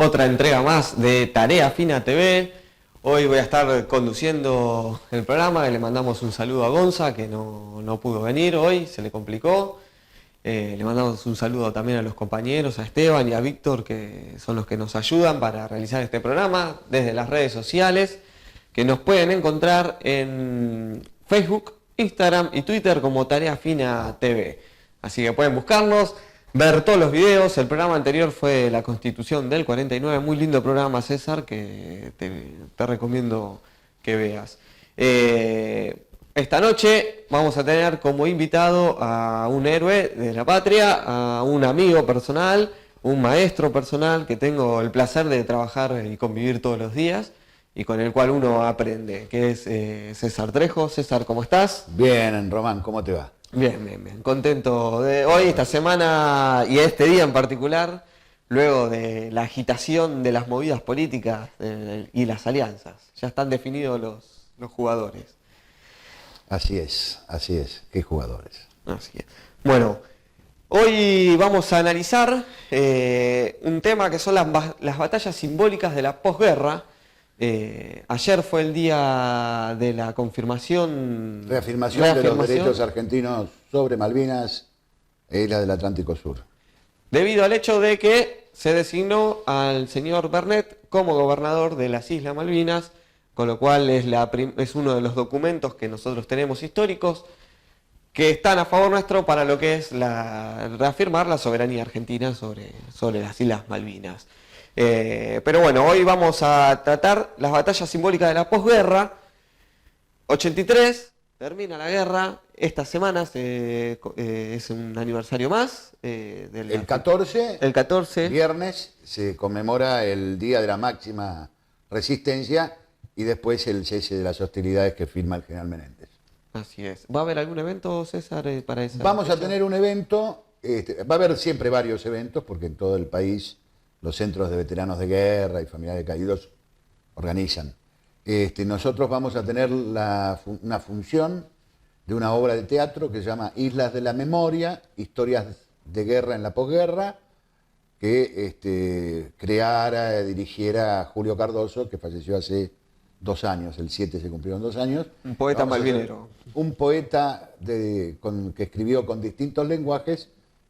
Otra entrega más de Tarea Fina TV. Hoy voy a estar conduciendo el programa y le mandamos un saludo a Gonza, que no pudo venir hoy, se le complicó. Le mandamos un saludo también a los compañeros, a Esteban y a Víctor, que son los que nos ayudan para realizar este programa desde las redes sociales, que nos pueden encontrar en Facebook, Instagram y Twitter como Tarea Fina TV. Así que pueden buscarnos, ver todos los videos. El programa anterior fue la Constitución del 49, muy lindo programa, César, que te recomiendo que veas. Esta noche vamos a tener como invitado a un héroe de la patria, a un amigo personal, un maestro personal que tengo el placer de trabajar y convivir todos los días y con el cual uno aprende, que es César Trejo. César, ¿cómo estás? Bien, Román, ¿cómo te va? Bien. Contento de hoy, esta semana y este día en particular, luego de la agitación de las movidas políticas y las alianzas. Ya están definidos los jugadores. Así es, qué jugadores. Así es. Bueno, hoy vamos a analizar un tema que son las batallas simbólicas de la posguerra. Ayer fue el día de la reafirmación de los derechos argentinos sobre Malvinas e Islas del Atlántico Sur. Debido al hecho de que se designó al señor Bernet como gobernador de las Islas Malvinas, con lo cual es uno de los documentos que nosotros tenemos históricos que están a favor nuestro para lo que es reafirmar la soberanía argentina sobre las Islas Malvinas. Pero bueno, hoy vamos a tratar las batallas simbólicas de la posguerra. 83, termina la guerra. Esta semana es un aniversario más. El 14, viernes, se conmemora el Día de la Máxima Resistencia y después el cese de las hostilidades que firma el general Menéndez. Así es. ¿Va a haber algún evento, César, para esa Vamos fecha? a tener un evento, va a haber siempre varios eventos porque en todo el país los centros de veteranos de guerra y familiares caídos organizan. Nosotros vamos a tener una función de una obra de teatro que se llama Islas de la Memoria, historias de guerra en la posguerra, que dirigiera Julio Cardoso, que falleció hace 2 años, el 7 se cumplieron 2 años. Un poeta malvinero. Un poeta que escribió con distintos lenguajes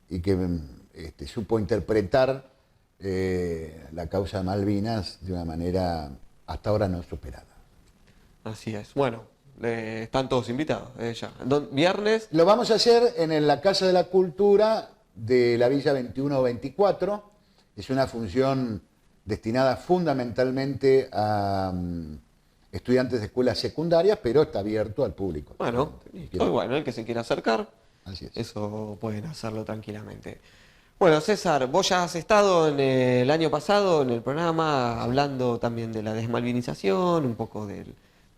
y que supo interpretar la causa de Malvinas de una manera hasta ahora no superada. Así es. Bueno, están todos invitados ya. Viernes. Lo vamos a hacer en la Casa de la Cultura de la Villa 21-24. Es una función destinada fundamentalmente a estudiantes de escuelas secundarias, pero está abierto al público. Bueno, el que se quiera acercar, así es. Eso pueden hacerlo tranquilamente. Bueno, César, vos ya has estado el año pasado en el programa hablando también de la desmalvinización, un poco de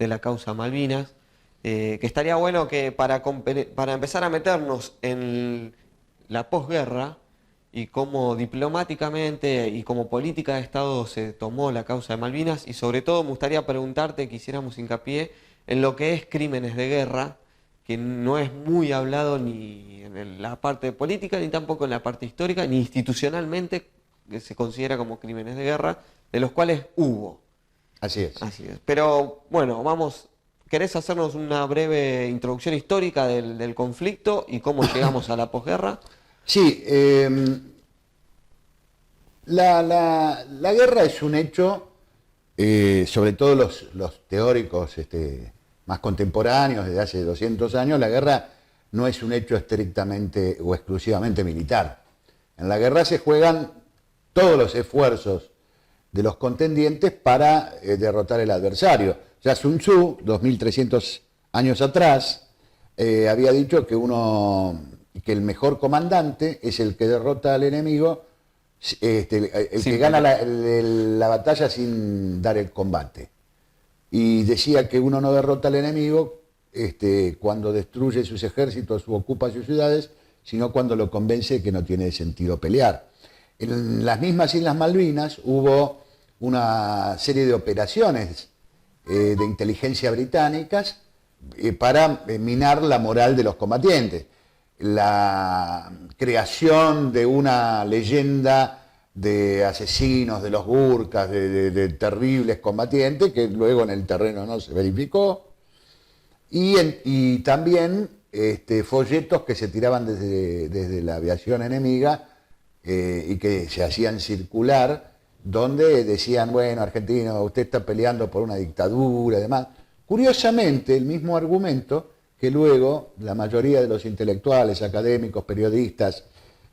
la causa Malvinas, que estaría bueno que para empezar a meternos en la posguerra y cómo diplomáticamente y como política de Estado se tomó la causa de Malvinas, y sobre todo me gustaría preguntarte que hiciéramos hincapié en lo que es crímenes de guerra, que no es muy hablado ni en la parte política, ni tampoco en la parte histórica, ni institucionalmente, que se considera como crímenes de guerra, de los cuales hubo. Así es. Pero bueno, ¿querés hacernos una breve introducción histórica del conflicto y cómo llegamos a la posguerra? Sí, la guerra es un hecho, sobre todo los teóricos más contemporáneos, desde hace 200 años, la guerra no es un hecho estrictamente o exclusivamente militar. En la guerra se juegan todos los esfuerzos de los contendientes para derrotar al adversario. Ya Sun Tzu, 2300 años atrás, había dicho que el mejor comandante es el que derrota al enemigo, el que gana la batalla sin dar el combate. Y decía que uno no derrota al enemigo cuando destruye sus ejércitos u ocupa sus ciudades, sino cuando lo convence que no tiene sentido pelear. En las mismas Islas Malvinas hubo una serie de operaciones de inteligencia británicas para minar la moral de los combatientes. La creación de una leyenda de asesinos, de los gurkas, de terribles combatientes, que luego en el terreno no se verificó. Y también folletos que se tiraban desde la aviación enemiga y que se hacían circular, donde decían, bueno, argentino, usted está peleando por una dictadura y demás. Curiosamente, el mismo argumento que luego la mayoría de los intelectuales, académicos, periodistas,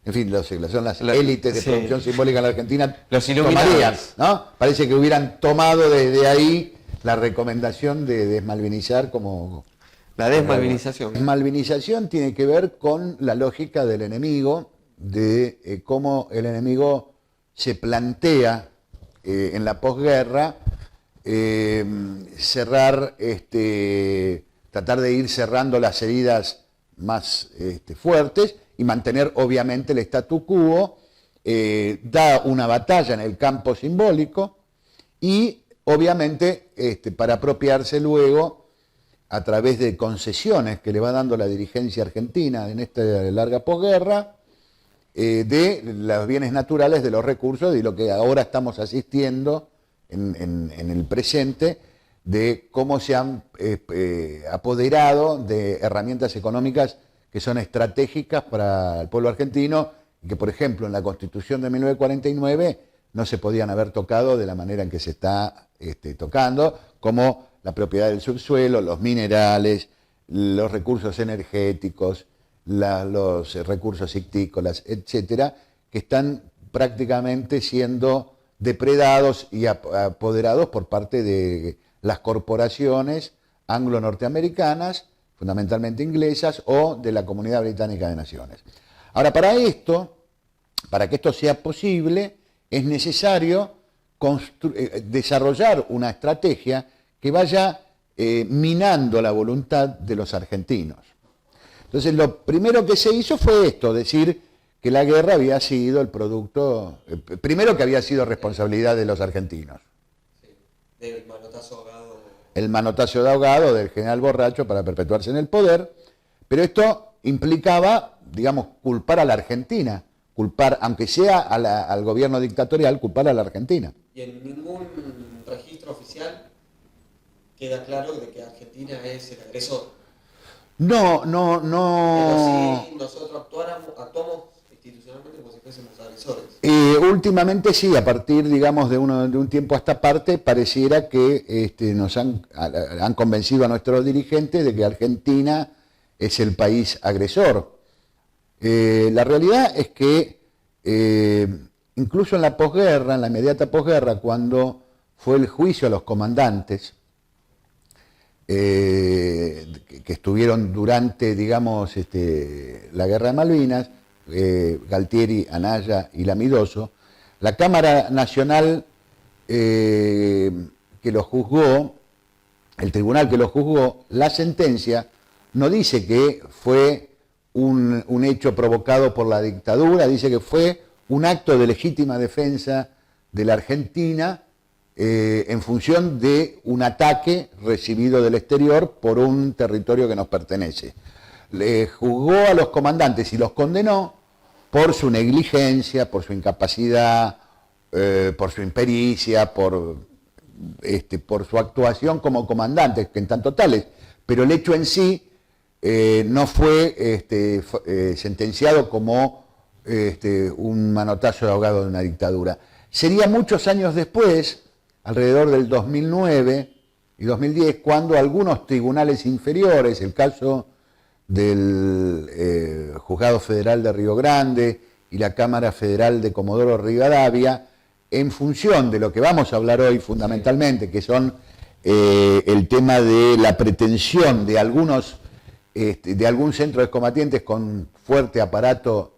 en fin, son las élites de producción simbólica en la Argentina, los iluminados, ¿no? Parece que hubieran tomado desde ahí la recomendación de desmalvinizar como... La desmalvinización. La desmalvinización tiene que ver con la lógica del enemigo, de cómo el enemigo se plantea en la posguerra, tratar de ir cerrando las heridas más fuertes y mantener obviamente el statu quo, da una batalla en el campo simbólico y obviamente para apropiarse luego a través de concesiones que le va dando la dirigencia argentina en esta larga posguerra, de los bienes naturales, de los recursos y lo que ahora estamos asistiendo en el presente, de cómo se han apoderado de herramientas económicas que son estratégicas para el pueblo argentino y que, por ejemplo, en la Constitución de 1949 no se podían haber tocado de la manera en que se está tocando, como la propiedad del subsuelo, los minerales, los recursos energéticos, los recursos ictícolas, etcétera, que están prácticamente siendo depredados y apoderados por parte de las corporaciones anglo-norteamericanas, fundamentalmente inglesas, o de la Comunidad Británica de Naciones. Ahora, para que esto sea posible, es necesario desarrollar una estrategia que vaya minando la voluntad de los argentinos. Entonces, lo primero que se hizo fue esto, decir que la guerra había sido el producto, primero que había sido responsabilidad de los argentinos. Sí, del manotazo ahogado. El manotazo de ahogado del general borracho para perpetuarse en el poder, pero esto implicaba, digamos, culpar a la Argentina, culpar, aunque sea al gobierno dictatorial, culpar a la Argentina. Y en ningún registro oficial queda claro de que Argentina es el agresor. No. Pero si nosotros actuamos institucionalmente como si fuésemos agresores. Últimamente sí, a partir, digamos, de un tiempo a esta parte, pareciera que nos han convencido a nuestros dirigentes de que Argentina es el país agresor. La realidad es que incluso en la posguerra, en la inmediata posguerra, cuando fue el juicio a los comandantes, que estuvieron durante, digamos, la guerra de Malvinas, Galtieri, Anaya y Lamidoso, la Cámara Nacional que lo juzgó, el tribunal que lo juzgó, la sentencia no dice que fue un hecho provocado por la dictadura, dice que fue un acto de legítima defensa de la Argentina en función de un ataque recibido del exterior por un territorio que nos pertenece. Le juzgó a los comandantes y los condenó por su negligencia, por su incapacidad, por su impericia, por su actuación como comandantes, que en tanto tales, pero el hecho en sí no fue sentenciado como un manotazo de ahogado de una dictadura. Sería muchos años después, alrededor del 2009 y 2010, cuando algunos tribunales inferiores, el caso del Juzgado Federal de Río Grande y la Cámara Federal de Comodoro Rivadavia, en función de lo que vamos a hablar hoy fundamentalmente, que son el tema de la pretensión de algún centro de combatientes con fuerte aparato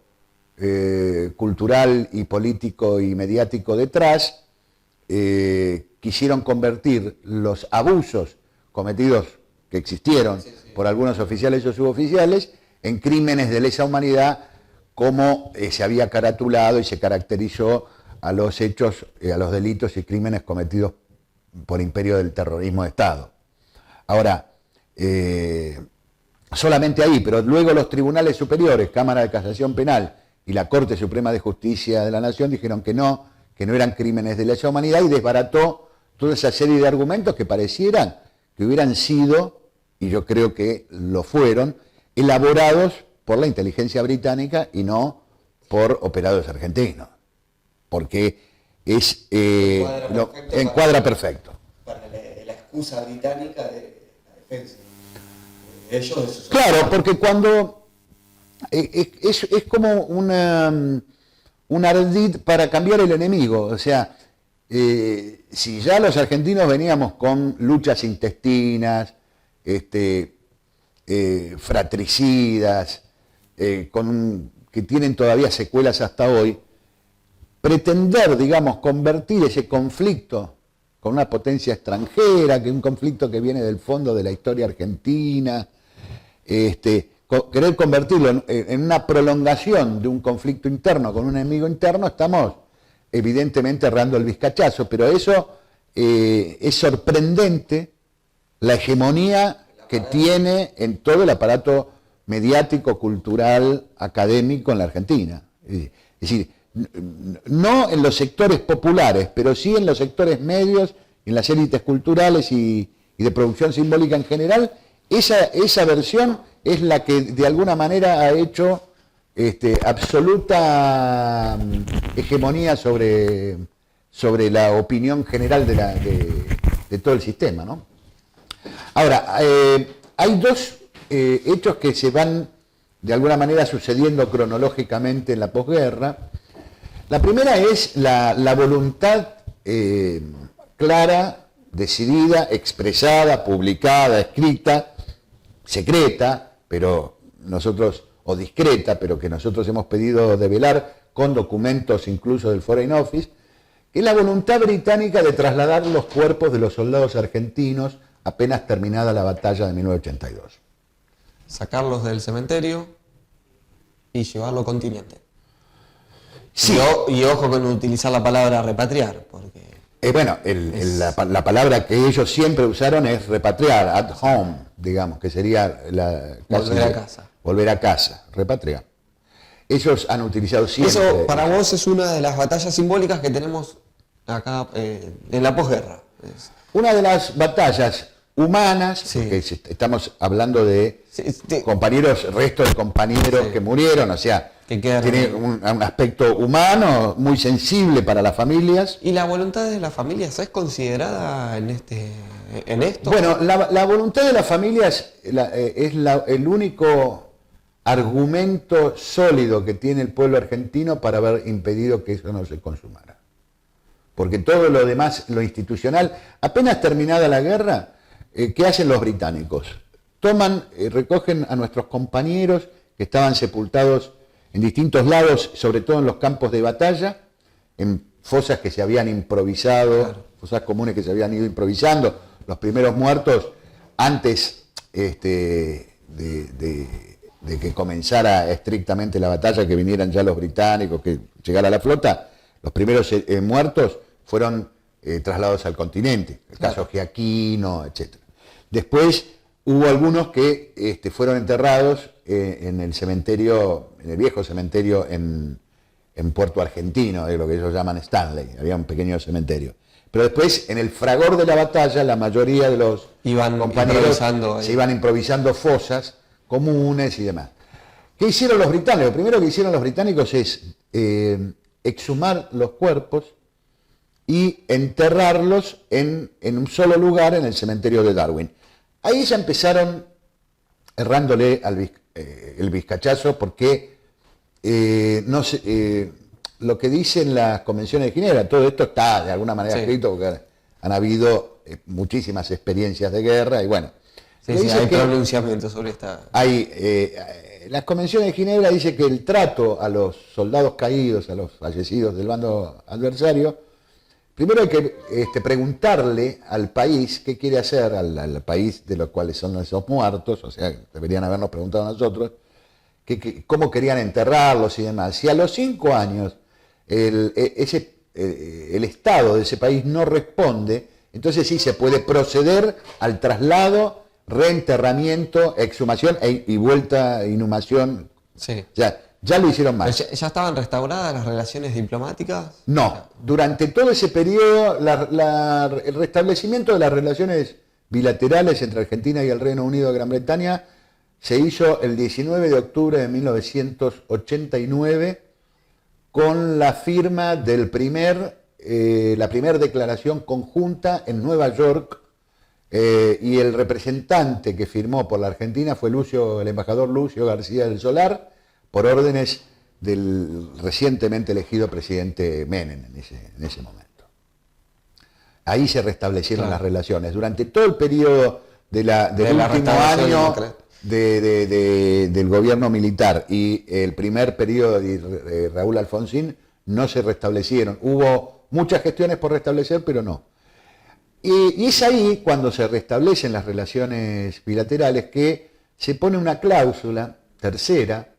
cultural y político y mediático detrás, quisieron convertir los abusos cometidos, que existieron por algunos oficiales o suboficiales, en crímenes de lesa humanidad, como se había caratulado y se caracterizó a los hechos, a los delitos y crímenes cometidos por imperio del terrorismo de Estado. Ahora, solamente ahí, pero luego los tribunales superiores, Cámara de Casación Penal y la Corte Suprema de Justicia de la Nación dijeron que no eran crímenes de lesa humanidad, y desbarató toda esa serie de argumentos que parecieran que hubieran sido, y yo creo que lo fueron, elaborados por la inteligencia británica y no por operadores argentinos, porque encuadra perfecto. Para la excusa británica de la defensa. Ellos Claro, porque cuando es como un ardid para cambiar el enemigo, o sea, si ya los argentinos veníamos con luchas intestinas, fratricidas, que tienen todavía secuelas hasta hoy, pretender, digamos, convertir ese conflicto con una potencia extranjera, que un conflicto que viene del fondo de la historia argentina, querer convertirlo en una prolongación de un conflicto interno con un enemigo interno, estamos evidentemente errando el vizcachazo, pero eso es sorprendente, la hegemonía que tiene en todo el aparato mediático, cultural, académico en la Argentina. Es decir, no en los sectores populares, pero sí en los sectores medios, en las élites culturales y de producción simbólica en general. Esa versión es la que de alguna manera ha hecho absoluta hegemonía sobre la opinión general de todo el sistema, ¿no? Ahora, hay dos hechos que se van de alguna manera sucediendo cronológicamente en la posguerra. La primera es la voluntad clara, decidida, expresada, publicada, escrita, secreta, pero nosotros, o discreta, pero que nosotros hemos pedido develar con documentos incluso del Foreign Office, que es la voluntad británica de trasladar los cuerpos de los soldados argentinos apenas terminada la batalla de 1982. Sacarlos del cementerio y llevarlo al continente. Sí. Y ojo con utilizar la palabra repatriar, porque... Bueno, la palabra que ellos siempre usaron es repatriar, at home, digamos, que sería volver a casa. Volver a casa, repatriar. Ellos han utilizado siempre... Eso para vos es una de las batallas simbólicas que tenemos acá en la posguerra. Una de las batallas humanas, sí. Porque estamos hablando de compañeros, restos de compañeros que murieron, o sea, tiene un aspecto humano muy sensible para las familias. ¿Y la voluntad de las familias es considerada en esto? Bueno, la voluntad de las familias es el único argumento sólido que tiene el pueblo argentino para haber impedido que eso no se consumara. Porque todo lo demás, lo institucional, apenas terminada la guerra, ¿qué hacen los británicos? Recogen a nuestros compañeros que estaban sepultados en distintos lados, sobre todo en los campos de batalla, en fosas que se habían improvisado, claro. Fosas comunes que se habían ido improvisando. Los primeros muertos, antes de que comenzara estrictamente la batalla, que vinieran ya los británicos, que llegara la flota, los primeros muertos fueron trasladados al continente, el caso Giaquino, etc. Después hubo algunos que fueron enterrados en el cementerio, en el viejo cementerio en Puerto Argentino, lo que ellos llaman Stanley, había un pequeño cementerio. Pero después, en el fragor de la batalla, la mayoría de los compañeros se iban improvisando fosas comunes y demás. ¿Qué hicieron los británicos? Lo primero que hicieron los británicos es exhumar los cuerpos y enterrarlos en un solo lugar en el cementerio de Darwin. Ahí ya empezaron errándole el vizcachazo porque lo que dicen las convenciones de Ginebra, todo esto está de alguna manera escrito porque han habido muchísimas experiencias de guerra y bueno. Hay pronunciamientos sobre esta... Las convenciones de Ginebra dicen que el trato a los soldados caídos, a los fallecidos del bando adversario, primero hay que preguntarle al país qué quiere hacer, al país de los cuales son esos muertos, o sea, deberían habernos preguntado a nosotros, cómo querían enterrarlos y demás. Si a los 5 años el Estado de ese país no responde, entonces sí se puede proceder al traslado, reenterramiento, exhumación y vuelta, inhumación. Sí. O sea, ya lo hicieron mal. ¿Ya estaban restauradas las relaciones diplomáticas? No, durante todo ese periodo, el restablecimiento de las relaciones bilaterales entre Argentina y el Reino Unido de Gran Bretaña se hizo el 19 de octubre de 1989 con la firma la primera declaración conjunta en Nueva York, y el representante que firmó por la Argentina fue el embajador Lucio García del Solar, por órdenes del recientemente elegido presidente Menem en ese momento. Ahí se restablecieron las relaciones. Durante todo el periodo del último año del gobierno militar y el primer periodo de Raúl Alfonsín no se restablecieron. Hubo muchas gestiones por restablecer, pero no. Y es ahí cuando se restablecen las relaciones bilaterales que se pone una cláusula tercera.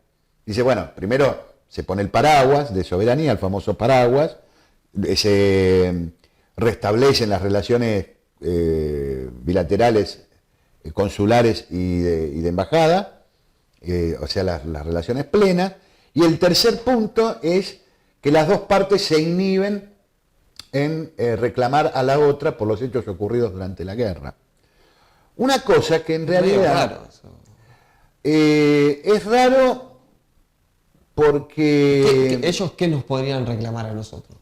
Dice, bueno, primero se pone el paraguas de soberanía, el famoso paraguas, se restablecen las relaciones bilaterales, consulares y de embajada, o sea, las relaciones plenas. Y el tercer punto es que las dos partes se inhiben en reclamar a la otra por los hechos ocurridos durante la guerra. Una cosa que en realidad es raro porque... ¿Ellos qué nos podrían reclamar a nosotros?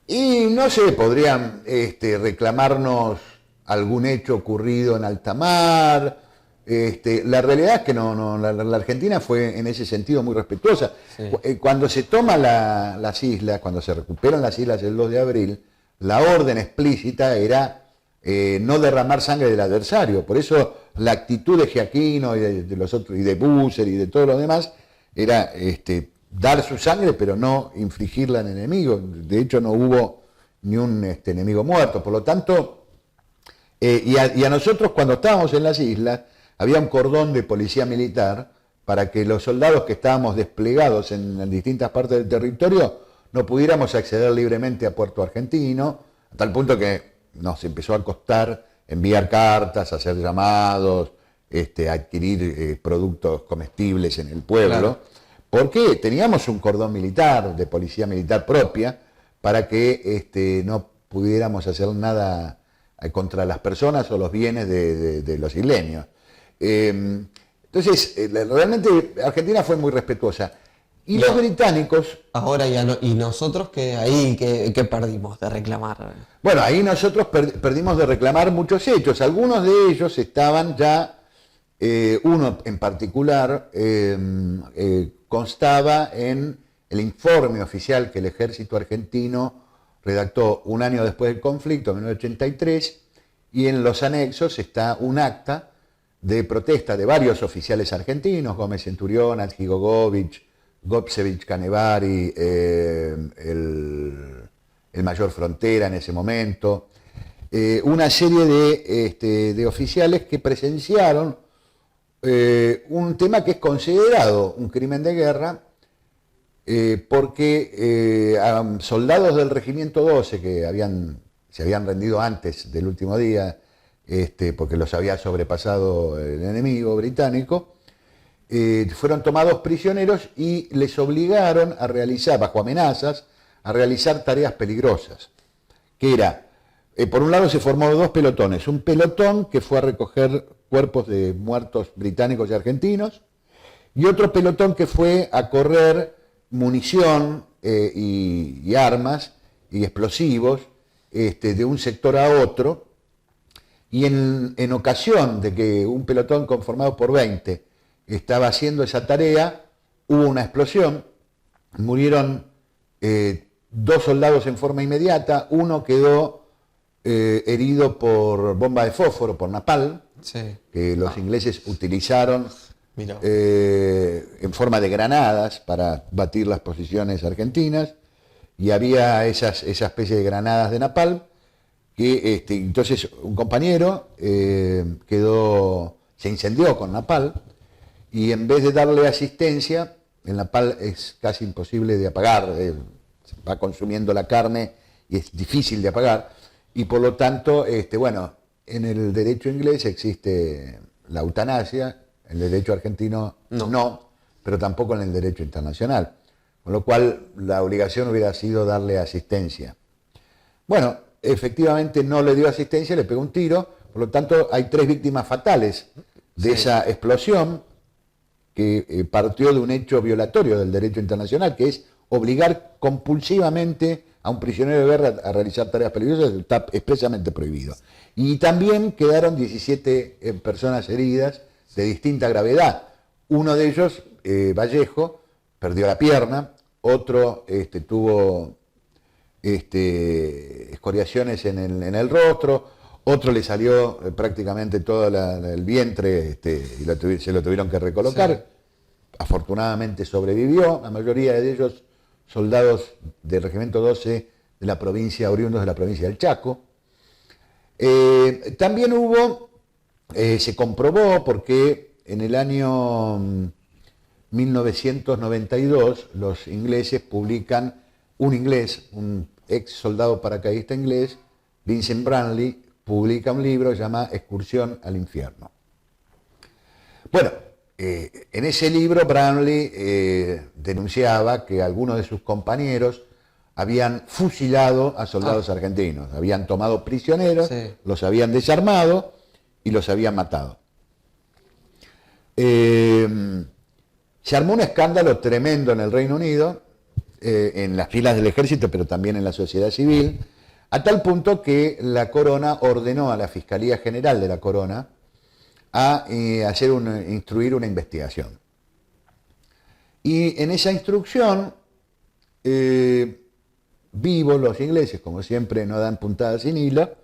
Y no sé, podrían reclamarnos algún hecho ocurrido en alta mar. La realidad es que la Argentina fue en ese sentido muy respetuosa. Sí. Cuando se toman las islas, cuando se recuperan las islas el 2 de abril, la orden explícita era no derramar sangre del adversario. Por eso la actitud de Giaquino y de los otros, y de Busser y de todos los demás, era dar su sangre, pero no infligirla al enemigo. De hecho, no hubo ni un enemigo muerto. Por lo tanto, y a nosotros, cuando estábamos en las islas, había un cordón de policía militar para que los soldados que estábamos desplegados en distintas partes del territorio no pudiéramos acceder libremente a Puerto Argentino, a tal punto que nos empezó a costar enviar cartas, hacer llamados, adquirir productos comestibles en el pueblo, claro, porque teníamos un cordón militar, de policía militar propia, para que no pudiéramos hacer nada contra las personas o los bienes de los isleños. Entonces, realmente Argentina fue muy respetuosa. Y los británicos... Ahora ya ¿y nosotros qué perdimos de reclamar? Bueno, ahí nosotros perdimos de reclamar muchos hechos. Algunos de ellos estaban ya, uno en particular, constaba en el informe oficial que el ejército argentino redactó un año después del conflicto, en 1983, y en los anexos está un acta de protesta de varios oficiales argentinos, Gómez Centurión, Adjigogovich, Gopsevich Canevari, el mayor Frontera en ese momento, una serie de oficiales que presenciaron un tema que es considerado un crimen de guerra, porque a soldados del Regimiento 12 que se habían rendido antes del último día, porque los había sobrepasado el enemigo británico, fueron tomados prisioneros y les obligaron a realizar, bajo amenazas, a realizar tareas peligrosas, que era, por un lado se formó dos pelotones, un pelotón que fue a recoger cuerpos de muertos británicos y argentinos, y otro pelotón que fue a correr munición y armas y explosivos de un sector a otro, y en ocasión de que un pelotón conformado por 20 estaba haciendo esa tarea, hubo una explosión, murieron 2 soldados en forma inmediata, uno quedó herido por bomba de fósforo, por napalm, sí, que los ingleses utilizaron en forma de granadas para batir las posiciones argentinas, y había esa especie de granadas de napalm, que entonces un compañero se incendió con napalm, y en vez de darle asistencia, el napalm es casi imposible de apagar, se va consumiendo la carne y es difícil de apagar, y por lo tanto, en el derecho inglés existe la eutanasia, en el derecho argentino no. pero tampoco en el derecho internacional. Con lo cual la obligación hubiera sido darle asistencia. Bueno, efectivamente no le dio asistencia, le pegó un tiro, por lo tanto hay 3 víctimas fatales de esa explosión que partió de un hecho violatorio del derecho internacional, que es obligar compulsivamente a un prisionero de guerra a realizar tareas peligrosas, está expresamente prohibido. Y también quedaron 17 personas heridas de distinta gravedad. Uno de ellos, Vallejo, perdió la pierna, otro tuvo escoriaciones en el rostro, otro le salió prácticamente todo el vientre y se lo tuvieron que recolocar. Sí. Afortunadamente sobrevivió, la mayoría de ellos soldados del Regimiento 12 de la provincia, oriundos de la provincia del Chaco. También se comprobó porque en el año 1992 los ingleses publican, un ex soldado paracaidista inglés, Vincent Brandley, publica un libro que se llama Excursión al infierno. Bueno, en ese libro Brandley denunciaba que algunos de sus compañeros habían fusilado a soldados argentinos, habían tomado prisioneros, sí, los habían desarmado y los habían matado. Se armó un escándalo tremendo en el Reino Unido, en las filas del ejército, pero también en la sociedad civil, a tal punto que la Corona ordenó a la Fiscalía General de la Corona a instruir una investigación. Y en esa instrucción, vivos los ingleses, como siempre no dan puntadas sin hilo,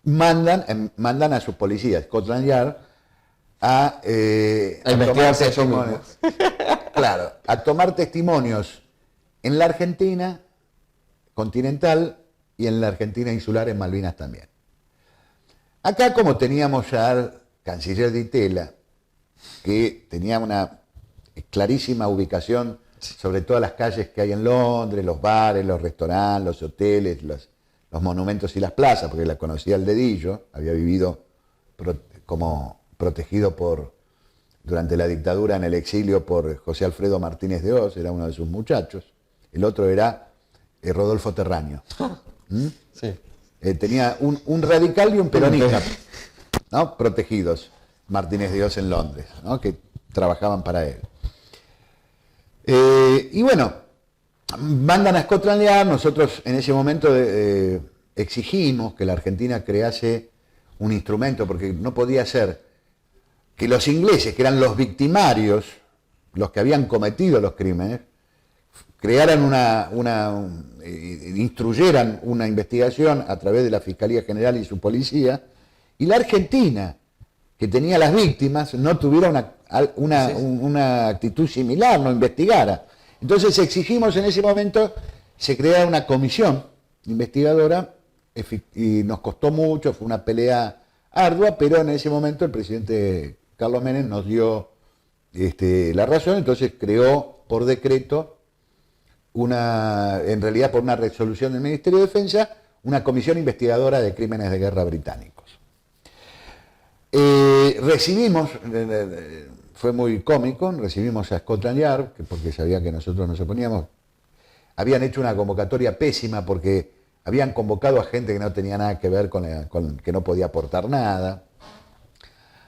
mandan a sus policías, Scotland Yard, a tomar testimonios. Claro, a tomar testimonios en la Argentina continental y en la Argentina insular, en Malvinas también. Acá, como teníamos ya al canciller Di Tella, que tenía una clarísima ubicación sobre todas las calles que hay en Londres, los bares, los restaurantes, los hoteles, los monumentos y las plazas, porque la conocía al dedillo, había vivido como protegido durante la dictadura en el exilio por José Alfredo Martínez de Hoz, era uno de sus muchachos. El otro era Rodolfo Terraño. Sí. Tenía un radical y un peronista, ¿no? Protegidos, Martínez de Hoz en Londres, ¿no? Que trabajaban para él. Y bueno, mandan a Scotland Yard. Nosotros en ese momento exigimos que la Argentina crease un instrumento, porque no podía ser que los ingleses, que eran los victimarios, los que habían cometido los crímenes, crearan instruyeran una investigación a través de la Fiscalía General y su policía, y la Argentina, que tenía las víctimas, no tuviera una actitud similar, no investigara. Entonces exigimos en ese momento se creara una comisión investigadora, y nos costó mucho, fue una pelea ardua, pero en ese momento el presidente Carlos Menem nos dio la razón. Entonces creó por decreto, en realidad por una resolución del Ministerio de Defensa, una comisión investigadora de crímenes de guerra británicos. Recibimos, fue muy cómico, recibimos a Scotland Yard, porque sabía que nosotros nos oponíamos. Habían hecho una convocatoria pésima porque habían convocado a gente que no tenía nada que ver con que no podía aportar nada.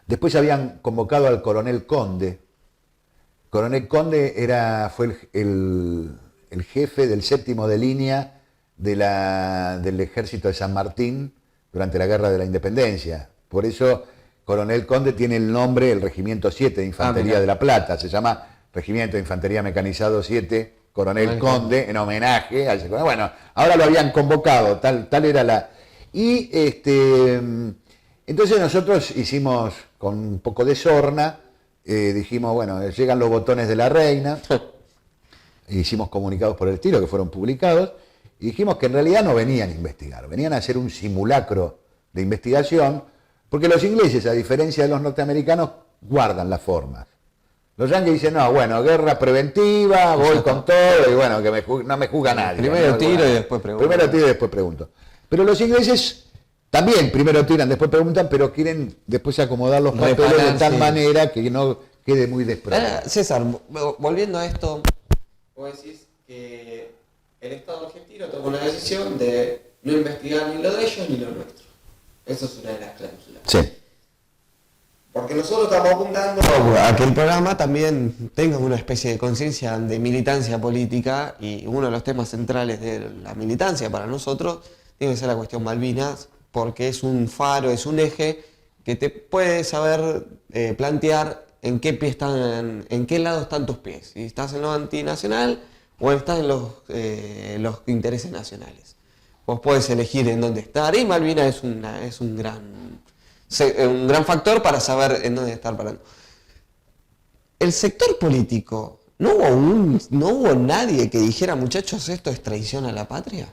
Después habían convocado al coronel Conde. Coronel Conde fue el jefe del 7º de línea del ejército de San Martín durante la Guerra de la Independencia. Por eso Coronel Conde tiene el nombre, el Regimiento 7 de Infantería de La Plata. Se llama Regimiento de Infantería Mecanizado 7, Coronel Conde, en homenaje a ese. Bueno, ahora lo habían convocado, tal era la... Y entonces nosotros hicimos, con un poco de sorna, dijimos, bueno, llegan los botones de la reina, hicimos comunicados por el estilo que fueron publicados, y dijimos que en realidad no venían a investigar, venían a hacer un simulacro de investigación, porque los ingleses, a diferencia de los norteamericanos, guardan las formas. Los yanquis dicen, no, bueno, guerra preventiva, voy con todo, y bueno, que no me juzga nadie. Primero tiro y después pregunto. Primero tiro y después pregunto. Pero los ingleses también primero tiran, después preguntan, pero quieren después acomodar los papeles de tal manera que quede muy desprobado. César, volviendo a esto, vos decís que el Estado argentino tomó la decisión de no investigar ni lo de ellos ni lo nuestro. Eso es una de las cláusulas. Sí. Porque nosotros estamos apuntando a que el programa también tenga una especie de conciencia de militancia política, y uno de los temas centrales de la militancia para nosotros tiene que ser la cuestión Malvinas, porque es un faro, es un eje que te puede saber plantear en qué pie están, en qué lado están tus pies, si estás en lo antinacional o estás en los intereses nacionales. Vos podés elegir en dónde estar, y Malvinas es un gran factor para saber en dónde estar parando. El sector político, ¿no hubo nadie que dijera, muchachos, esto es traición a la patria?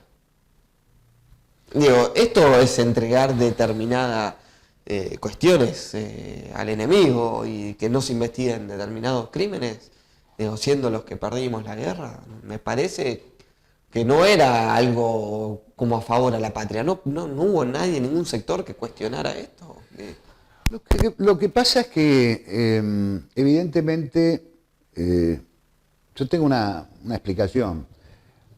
Digo, esto es entregar determinadas cuestiones al enemigo y que no se investiguen determinados crímenes, digo, siendo los que perdimos la guerra. Me parece que no era algo como a favor a la patria. No hubo nadie, ningún sector que cuestionara esto. Lo que pasa es que, evidentemente, yo tengo una explicación.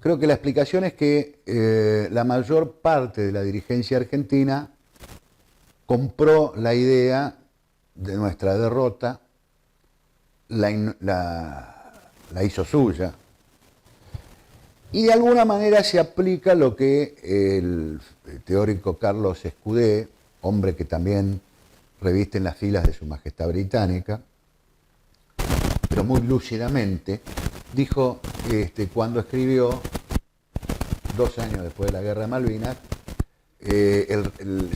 Creo que la explicación es que la mayor parte de la dirigencia argentina compró la idea de nuestra derrota, la hizo suya, y de alguna manera se aplica lo que el teórico Carlos Escudé, hombre que también reviste en las filas de Su Majestad Británica, pero muy lúcidamente, dijo cuando escribió, 2 años después de la Guerra de Malvinas,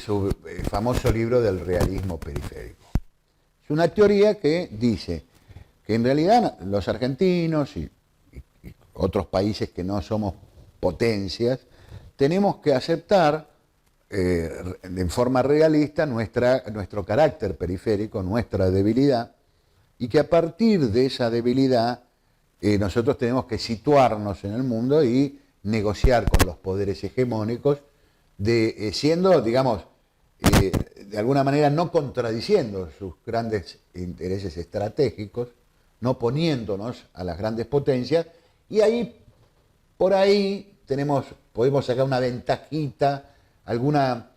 su famoso libro del realismo periférico. Es una teoría que dice que en realidad los argentinos y otros países que no somos potencias, tenemos que aceptar en forma realista nuestro carácter periférico, nuestra debilidad, y que a partir de esa debilidad nosotros tenemos que situarnos en el mundo y negociar con los poderes hegemónicos, siendo, digamos, de alguna manera no contradiciendo sus grandes intereses estratégicos, no poniéndonos a las grandes potencias, y ahí, por ahí, podemos sacar una ventajita, alguna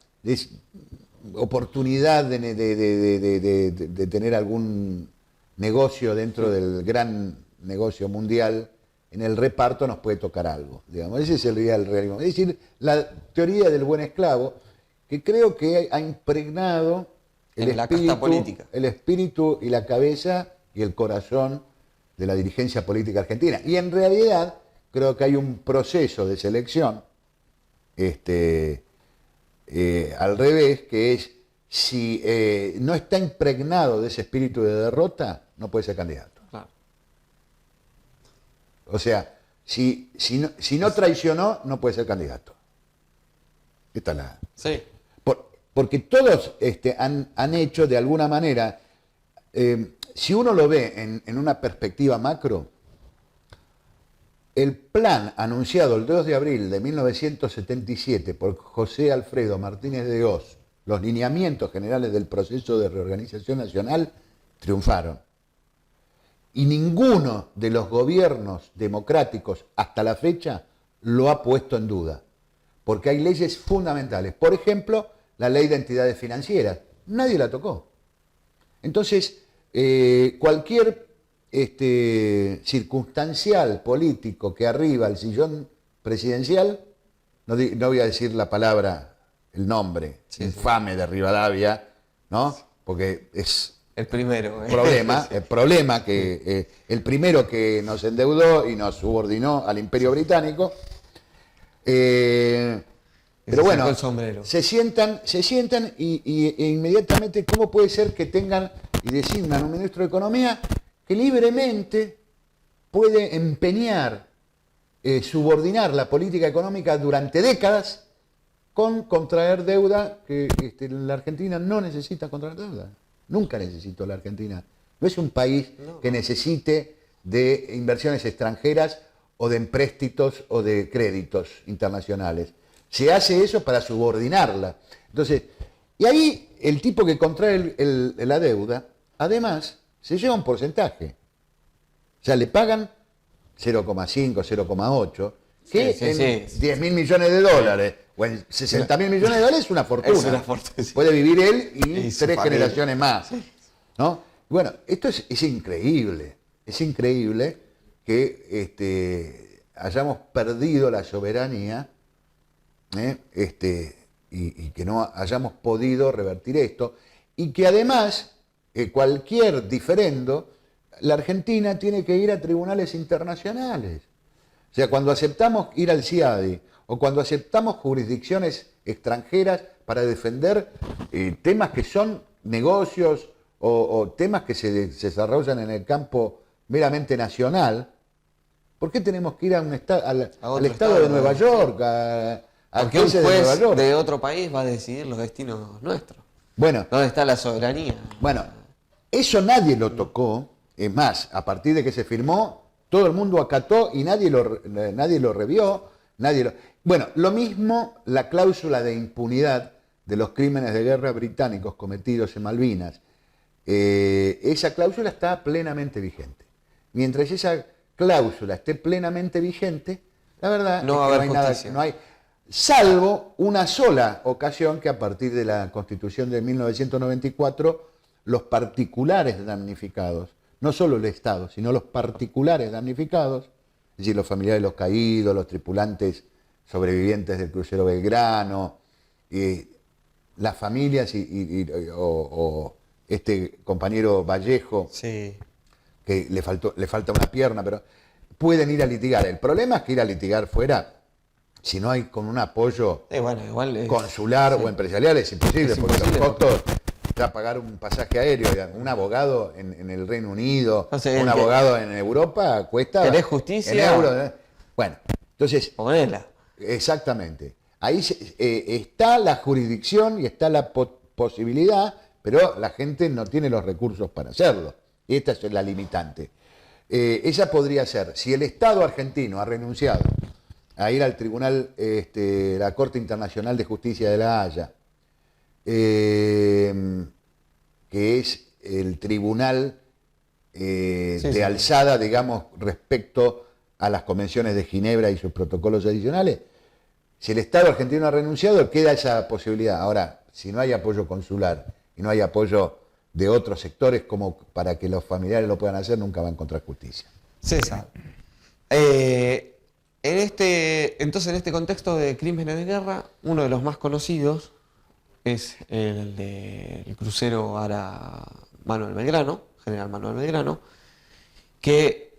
oportunidad de tener algún negocio dentro del gran negocio mundial. En el reparto nos puede tocar algo, digamos. Ese sería el realismo. Es decir, la teoría del buen esclavo, que creo que ha impregnado el espíritu y la cabeza y el corazón de la dirigencia política argentina. Y en realidad creo que hay un proceso de selección al revés, que es, si no está impregnado de ese espíritu de derrota, no puede ser candidato. Claro. O sea, si no traicionó, no puede ser candidato. Esta es la... Sí. Porque todos han hecho de alguna manera, si uno lo ve en una perspectiva macro, el plan anunciado el 2 de abril de 1977 por José Alfredo Martínez de Hoz, los lineamientos generales del proceso de reorganización nacional, triunfaron. Y ninguno de los gobiernos democráticos hasta la fecha lo ha puesto en duda, porque hay leyes fundamentales. Por ejemplo, la ley de entidades financieras. Nadie la tocó. Entonces, cualquier circunstancial político que arriba al sillón presidencial, no voy a decir la palabra, el nombre, infame de Rivadavia, ¿no? Porque es el primero. El problema que el primero que nos endeudó y nos subordinó al Imperio Británico. Pero bueno, se sientan e inmediatamente, ¿cómo puede ser que tengan y designan un ministro de Economía que libremente puede empeñar, subordinar la política económica durante décadas con contraer deuda que la Argentina no necesita contraer deuda? Nunca necesitó la Argentina. No es un país que necesite de inversiones extranjeras o de empréstitos o de créditos internacionales. Se hace eso para subordinarla. Entonces, y ahí el tipo que contrae la deuda, además, se lleva un porcentaje. O sea, le pagan 0,5, 0,8, que Sí, en sí. 10.000 millones de dólares o en 60.000 millones de dólares es una fortuna. Es una fortuna, sí. Puede vivir él y Y su 3 familia. generaciones más. ¿No? Bueno, esto es increíble. Es increíble que hayamos perdido la soberanía, y que no hayamos podido revertir esto, y que además cualquier diferendo, la Argentina tiene que ir a tribunales internacionales. O sea, cuando aceptamos ir al CIADI o cuando aceptamos jurisdicciones extranjeras para defender temas que son negocios o temas que se desarrollan en el campo meramente nacional, ¿por qué tenemos que ir a un al otro estado de estado, Nueva sí. York, al Porque un juez de Nueva juez York? de otro país va a decidir los destinos nuestros. Bueno, ¿Dónde está la soberanía? Bueno, eso nadie lo tocó. Es más, a partir de que se firmó, todo el mundo acató y nadie lo revió. Bueno, lo mismo la cláusula de impunidad de los crímenes de guerra británicos cometidos en Malvinas. Esa cláusula está plenamente vigente. Mientras esa cláusula esté plenamente vigente, la verdad No es va a que haber no hay justicia. nada, salvo una sola ocasión que a partir de la Constitución de 1994, los particulares damnificados, no solo el Estado, sino los particulares damnificados, es decir, los familiares de los caídos, los tripulantes sobrevivientes del crucero Belgrano, las familias o este compañero Vallejo, Sí. que le falta una pierna, pero pueden ir a litigar. El problema es que ir a litigar fuera, si no hay con un apoyo Bueno, igual es, consular sí. o empresarial, es imposible, Es porque imposible, los costos, ya pagar un pasaje aéreo, un abogado en el Reino Unido, O sea, un abogado en Europa cuesta ¿Querés justicia? en euros. Bueno, entonces, Ponela. exactamente. Ahí está la jurisdicción y está la posibilidad, pero la gente no tiene los recursos para hacerlo. Y esta es la limitante. Esa podría ser, si el Estado argentino ha renunciado a ir al tribunal, la Corte Internacional de Justicia de La Haya, que es el tribunal de alzada, digamos, respecto a las convenciones de Ginebra y sus protocolos adicionales. Si el Estado argentino ha renunciado, queda esa posibilidad. Ahora, si no hay apoyo consular y no hay apoyo de otros sectores como para que los familiares lo puedan hacer, nunca va a encontrar justicia. César. Entonces, en este contexto de crímenes de guerra, uno de los más conocidos es el del crucero Manuel Belgrano, General Manuel Belgrano, que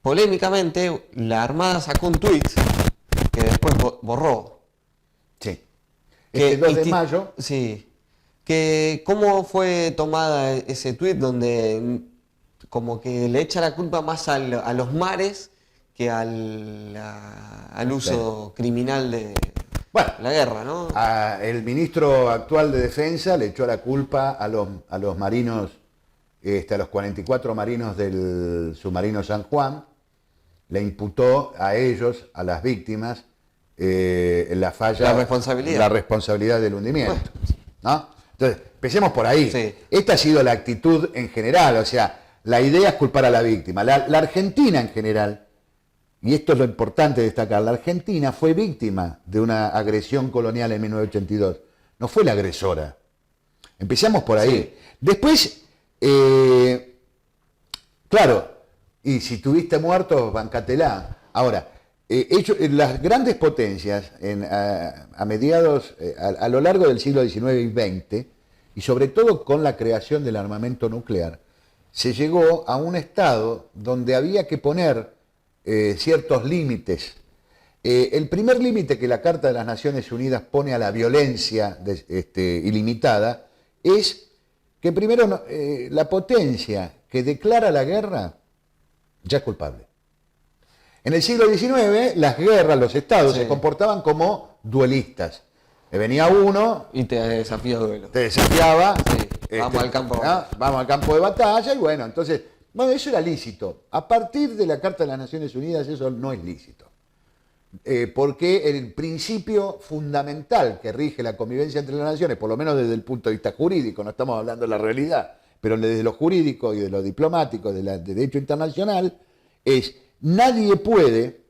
polémicamente la Armada sacó un tuit que después borró. Sí. Que, Este 2 de mayo, Sí. Que cómo fue tomada ese tuit donde como que le echa la culpa más a los mares que al uso criminal de bueno, la guerra, ¿no? el ministro actual de Defensa le echó la culpa a los marinos, a los 44 marinos del submarino San Juan, le imputó a ellos, a las víctimas, la responsabilidad del hundimiento. Bueno. ¿No? Entonces, empecemos por ahí. Sí. Esta ha sido la actitud en general, o sea, la idea es culpar a la víctima. La Argentina en general, y esto es lo importante de destacar, la Argentina fue víctima de una agresión colonial en 1982. No fue la agresora. Empezamos por ahí. Sí. Después, claro, y si tuviste muertos, bancatela. Ahora, las grandes potencias a mediados, a lo largo del siglo XIX y XX, y sobre todo con la creación del armamento nuclear, se llegó a un estado donde había que poner ciertos límites. El primer límite que la Carta de las Naciones Unidas pone a la violencia ilimitada es que primero la potencia que declara la guerra ya es culpable. En el siglo XIX, las guerras, los estados se comportaban como duelistas. Venía uno Y te desafía a duelo. te desafiaba, Sí, vamos al campo. ¿no? Vamos al campo de batalla, y bueno, entonces, bueno, eso era lícito. A partir de la Carta de las Naciones Unidas eso no es lícito. Porque el principio fundamental que rige la convivencia entre las naciones, por lo menos desde el punto de vista jurídico, no estamos hablando de la realidad, pero desde lo jurídico y de lo diplomático, de derecho internacional, es nadie puede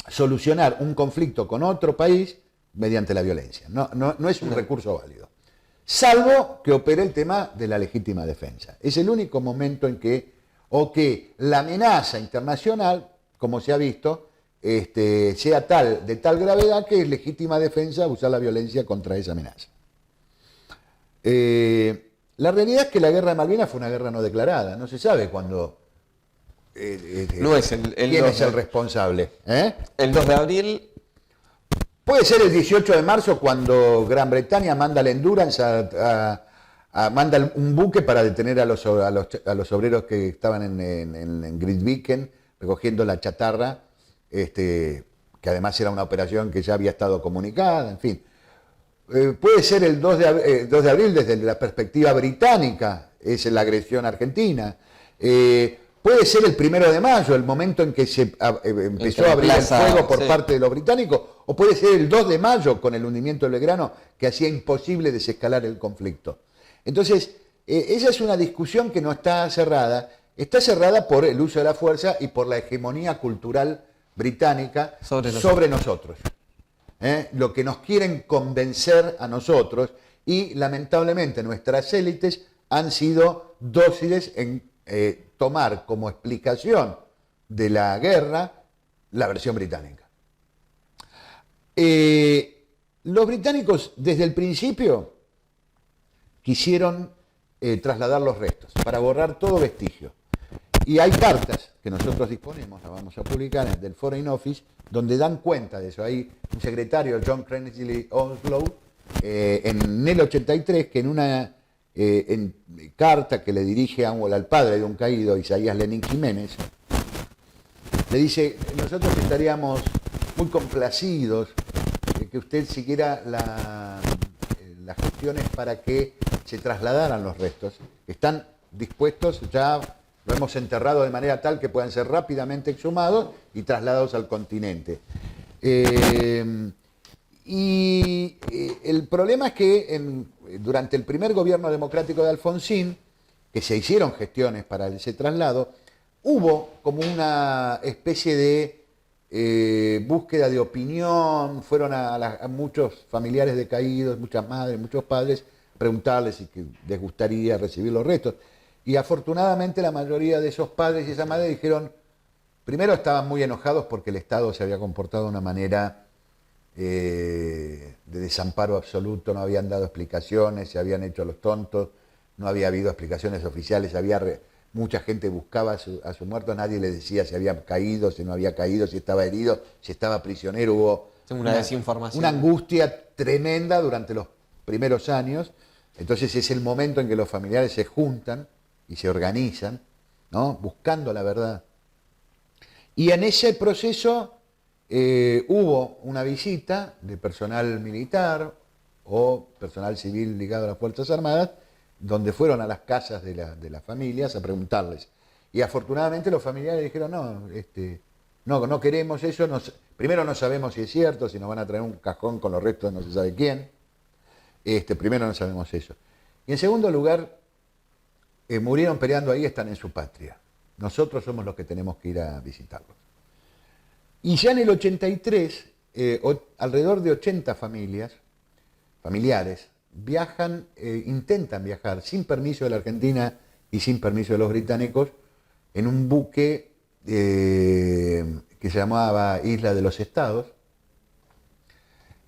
solucionar un conflicto con otro país mediante la violencia. No es un recurso válido. Salvo que opere el tema de la legítima defensa. Es el único momento en que la amenaza internacional, como se ha visto, sea de tal gravedad que es legítima defensa usar la violencia contra esa amenaza. La realidad es que la guerra de Malvinas fue una guerra no declarada. No se sabe cuándo. No es ¿Quién es el responsable? El 2 de abril. Puede ser el 18 de marzo cuando Gran Bretaña manda el Endurance manda un buque para detener a los obreros que estaban en Grytviken recogiendo la chatarra, que además era una operación que ya había estado comunicada, en fin. Puede ser el 2 de abril desde la perspectiva británica, es la agresión argentina. Puede ser el 1 de mayo, el momento en que se empezó a abrir el fuego por parte de los británicos, o puede ser el 2 de mayo con el hundimiento del Belgrano, que hacía imposible desescalar el conflicto. Entonces, esa es una discusión que no está cerrada por el uso de la fuerza y por la hegemonía cultural británica sobre nosotros. Lo que nos quieren convencer a nosotros, y lamentablemente nuestras élites han sido dóciles en tomar como explicación de la guerra la versión británica. Los británicos desde el principio quisieron trasladar los restos para borrar todo vestigio. Y hay cartas que nosotros disponemos, las vamos a publicar, del Foreign Office, donde dan cuenta de eso. Hay un secretario, John Cranley Onslow, en el 83, que en una carta que le dirige al padre de un caído, Isaías Lenin Jiménez, le dice: nosotros estaríamos muy complacidos de que usted siguiera las gestiones para que se trasladaran los restos. Están dispuestos, ya lo hemos enterrado de manera tal que puedan ser rápidamente exhumados y trasladados al continente. El problema es que durante el primer gobierno democrático de Alfonsín, que se hicieron gestiones para ese traslado, hubo como una especie de búsqueda de opinión. Fueron a muchos familiares de caídos, muchas madres, muchos padres, preguntarles si les gustaría recibir los restos. Y afortunadamente la mayoría de esos padres y esas madres dijeron, primero estaban muy enojados porque el Estado se había comportado de una manera de desamparo absoluto, no habían dado explicaciones, se habían hecho los tontos, no había habido explicaciones oficiales, mucha gente buscaba a su muerto, nadie le decía si había caído, si no había caído, si estaba herido, si estaba prisionero. Hubo una desinformación, una angustia tremenda durante los primeros años. Entonces es el momento en que los familiares se juntan y se organizan, ¿no?, buscando la verdad. Y en ese proceso hubo una visita de personal militar o personal civil ligado a las Fuerzas Armadas, donde fueron a las casas de las familias a preguntarles. Y afortunadamente los familiares dijeron, no queremos eso. Primero no sabemos si es cierto, si nos van a traer un cajón con los restos de no se sabe quién. Primero no sabemos eso. Y en segundo lugar, murieron peleando ahí, están en su patria. Nosotros somos los que tenemos que ir a visitarlos. Y ya en el 83, alrededor de 80 familiares, intentan viajar sin permiso de la Argentina y sin permiso de los británicos en un buque que se llamaba Isla de los Estados,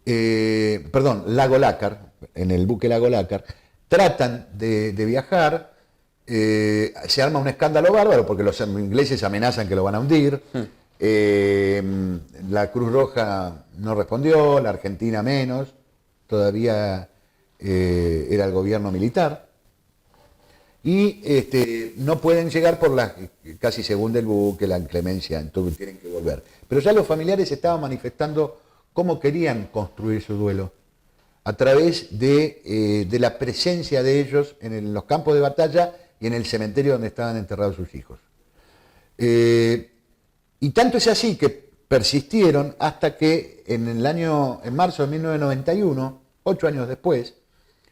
Lago Lácar, en el buque Lago Lácar, tratan de viajar, se arma un escándalo bárbaro porque los ingleses amenazan que lo van a hundir. La Cruz Roja no respondió, la Argentina menos, todavía era el gobierno militar, y no pueden llegar por casi según del buque, la inclemencia, entonces tienen que volver. Pero ya los familiares estaban manifestando cómo querían construir su duelo, a través de la presencia de ellos en los campos de batalla y en el cementerio donde estaban enterrados sus hijos. Y tanto es así que persistieron hasta que en marzo de 1991, 8 años después,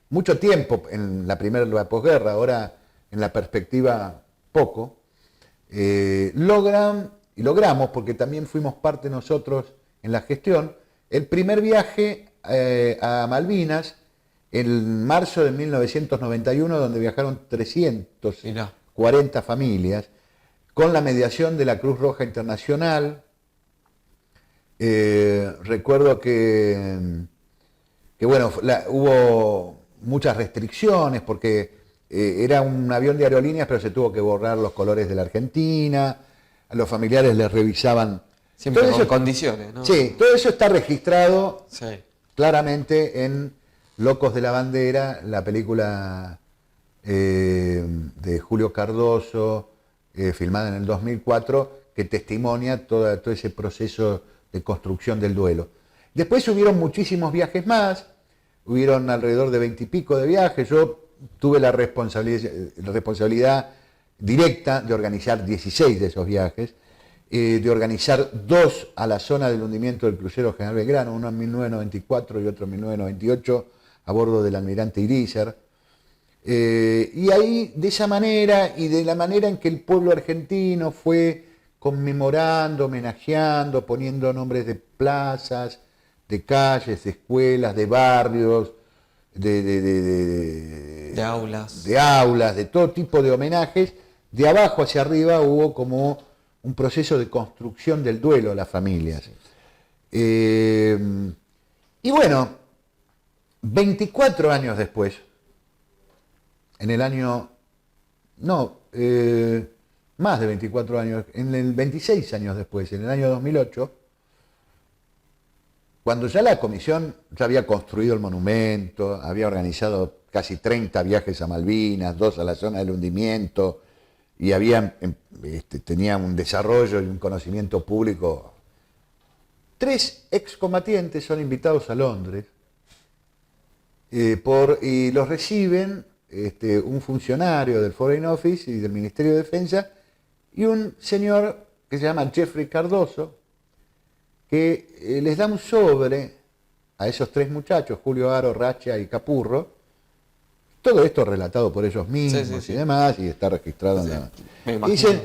mucho tiempo en la primera posguerra, ahora en la perspectiva poco, logramos, porque también fuimos parte nosotros en la gestión, el primer viaje a Malvinas en marzo de 1991, donde viajaron 340 familias, con la mediación de la Cruz Roja Internacional. Recuerdo que bueno, hubo muchas restricciones porque era un avión de aerolíneas, pero se tuvo que borrar los colores de la Argentina, a los familiares les revisaban. Siempre todo con eso, condiciones, ¿no? Sí, todo eso está registrado Sí. claramente en Locos de la Bandera, la película de Julio Cardoso, filmada en el 2004, que testimonia todo ese proceso de construcción del duelo. Después hubieron muchísimos viajes más, hubieron alrededor de 20 y pico de viajes. Yo tuve la responsabilidad directa de organizar 16 de esos viajes, de organizar 2 a la zona del hundimiento del crucero General Belgrano, uno en 1994 y otro en 1998, a bordo del almirante Irízar. Y ahí, de esa manera, y de la manera en que el pueblo argentino fue conmemorando, homenajeando, poniendo nombres de plazas, de calles, de escuelas, de barrios, De aulas. de aulas, de todo tipo de homenajes, de abajo hacia arriba hubo como un proceso de construcción del duelo a las familias. Y bueno, 24 años después, en el año, más de 24 años, 26 años después, en el año 2008, cuando ya la comisión ya había construido el monumento, había organizado casi 30 viajes a Malvinas, 2 a la zona del hundimiento, y tenía un desarrollo y un conocimiento público. 3 excombatientes son invitados a Londres y los reciben un funcionario del Foreign Office y del Ministerio de Defensa y un señor que se llama Jeffrey Cardoso, que les da un sobre a esos 3 muchachos, Julio Aro, Racha y Capurro. Todo esto relatado por ellos mismos y demás, y está registrado en la... Y dicen,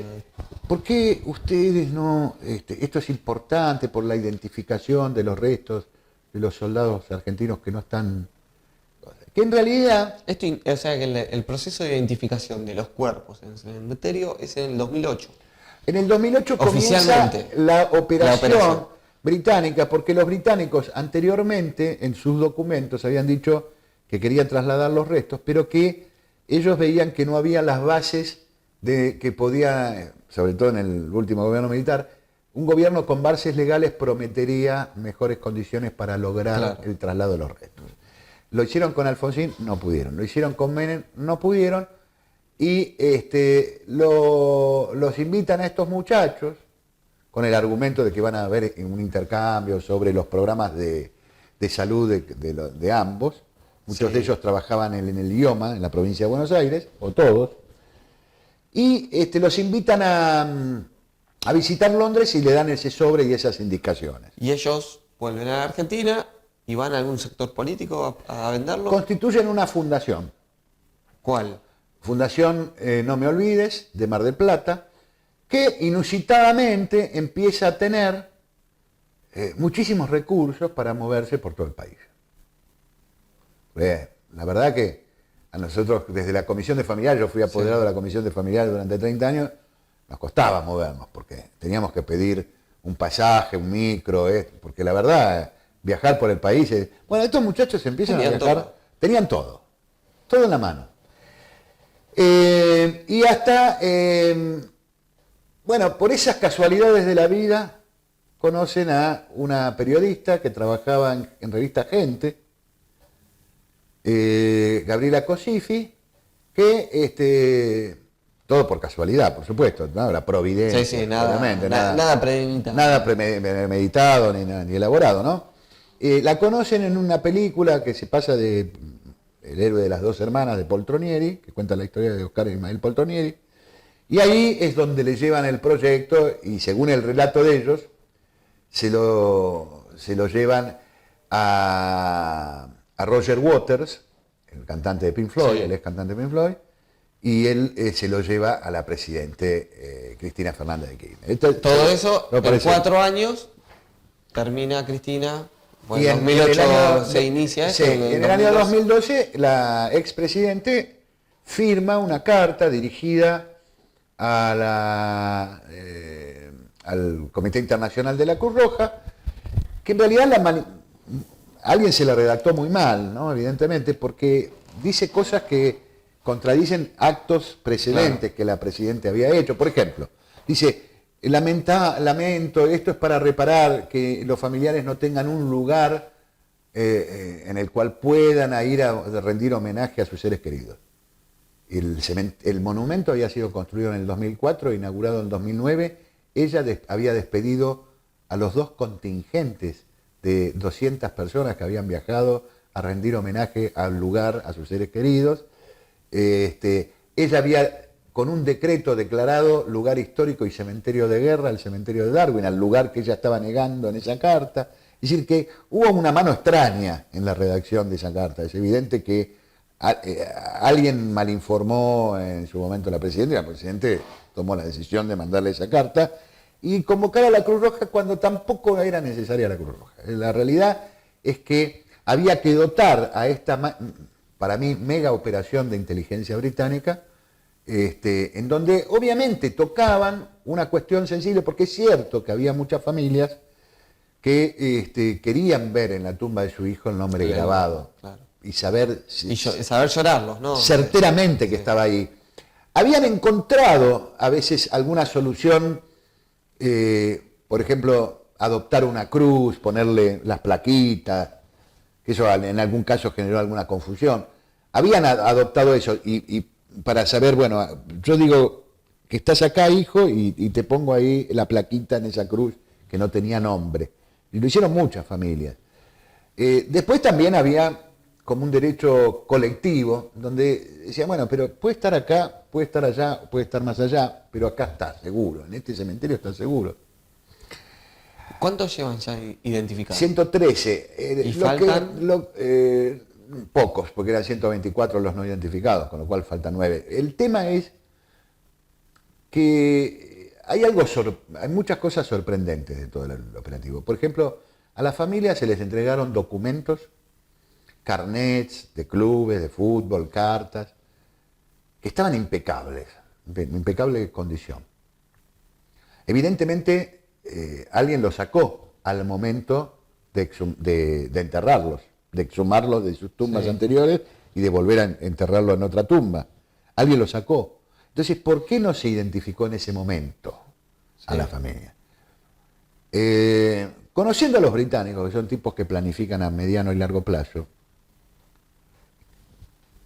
¿por qué ustedes no... esto es importante por la identificación de los restos de los soldados argentinos que no están... Que en realidad... O sea, que el proceso de identificación de los cuerpos en el cementerio es en el 2008. En el 2008 comienza la operación británica, porque los británicos anteriormente en sus documentos habían dicho que querían trasladar los restos, pero que ellos veían que no había las bases de que podía, sobre todo en el último gobierno militar, un gobierno con bases legales prometería mejores condiciones para lograr el traslado de los restos. Lo hicieron con Alfonsín, no pudieron. Lo hicieron con Menem, no pudieron. Y los invitan a estos muchachos con el argumento de que van a haber un intercambio sobre los programas de salud de ambos. Muchos de ellos trabajaban en el IOMA, en la provincia de Buenos Aires, o todos. Y los invitan a visitar Londres y le dan ese sobre y esas indicaciones. Y ellos vuelven a la Argentina y van a algún sector político a venderlo. Constituyen una fundación. ¿Cuál? Fundación No Me Olvides, de Mar del Plata, que inusitadamente empieza a tener muchísimos recursos para moverse por todo el país. La verdad que a nosotros, desde la Comisión de Familiares, yo fui apoderado de la Comisión de Familiares durante 30 años, nos costaba movernos, porque teníamos que pedir un pasaje, un micro, porque la verdad, viajar por el país... Bueno, estos muchachos empiezan a viajar, tenían todo en la mano. Y hasta, por esas casualidades de la vida, conocen a una periodista que trabajaba en revista Gente, Gabriela Cosifi, que, todo por casualidad, por supuesto, ¿no? La providencia, nada premeditado. Nada premeditado ni elaborado, ¿no? La conocen en una película que se pasa de El héroe de las 2 hermanas de Poltronieri, que cuenta la historia de Oscar y Ismael Poltronieri, y ahí es donde le llevan el proyecto y según el relato de ellos, se lo llevan a Roger Waters, el cantante de Pink Floyd, el ex cantante de Pink Floyd, y él se lo lleva a la presidente Cristina Fernández de Kirchner. Todo eso, en parece. 4 años, termina Cristina. Bueno, Y en 2008 año, se inicia sí, esto. en el año 2012, la expresidente firma una carta dirigida a al Comité Internacional de la Cruz Roja, que en realidad alguien se la redactó muy mal, ¿no? Evidentemente, porque dice cosas que contradicen actos precedentes que la presidenta había hecho. Por ejemplo, dice, lamento, esto es para reparar que los familiares no tengan un lugar en el cual puedan ir a rendir homenaje a sus seres queridos. El monumento había sido construido en el 2004, inaugurado en el 2009. Ella había despedido a los 2 contingentes de 200 personas que habían viajado a rendir homenaje al lugar, a sus seres queridos. Ella había, con un decreto, declarado lugar histórico y cementerio de guerra el cementerio de Darwin, al lugar que ella estaba negando en esa carta. Es decir, que hubo una mano extraña en la redacción de esa carta. Es evidente que alguien malinformó en su momento a la presidenta, y la presidenta tomó la decisión de mandarle esa carta y convocar a la Cruz Roja cuando tampoco era necesaria la Cruz Roja. La realidad es que había que dotar a esta, para mí, mega operación de inteligencia británica, en donde obviamente tocaban una cuestión sensible, porque es cierto que había muchas familias que querían ver en la tumba de su hijo el nombre grabado. Claro. Y saber, saber llorarlos, ¿no? Certeramente que estaba ahí. Habían encontrado a veces alguna solución, por ejemplo, adoptar una cruz, ponerle las plaquitas, que eso en algún caso generó alguna confusión. Habían adoptado eso y para saber, bueno, yo digo que estás acá, hijo, y te pongo ahí la plaquita en esa cruz que no tenía nombre. Y lo hicieron muchas familias. Después también había como un derecho colectivo, donde decían, bueno, pero puede estar acá, puede estar allá, puede estar más allá, pero acá está seguro, en este cementerio está seguro. ¿Cuántos llevan ya identificados? 113. ¿Y faltan? Pocos, porque eran 124 los no identificados, con lo cual faltan 9. El tema es que hay muchas cosas sorprendentes de todo el operativo. Por ejemplo, a las familias se les entregaron documentos, carnets de clubes, de fútbol, cartas, que estaban impecables, en impecable condición. Evidentemente, alguien los sacó al momento de enterrarlos, de exhumarlos de sus tumbas anteriores y de volver a enterrarlos en otra tumba. Alguien los sacó. Entonces, ¿por qué no se identificó en ese momento a la familia? Conociendo a los británicos, que son tipos que planifican a mediano y largo plazo,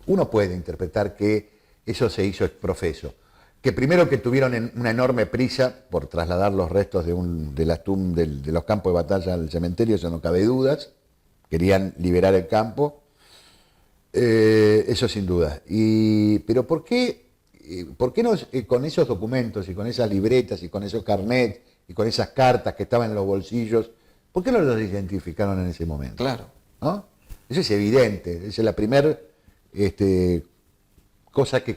uno puede interpretar que eso se hizo exprofeso. Que primero que tuvieron una enorme prisa por trasladar los restos de los campos de batalla al cementerio, eso no cabe dudas. Querían liberar el campo, eso sin duda. Pero ¿por qué no con esos documentos y con esas libretas y con esos carnets y con esas cartas que estaban en los bolsillos, por qué no los identificaron en ese momento? Claro. ¿No? Eso es evidente, esa es la primera cosa que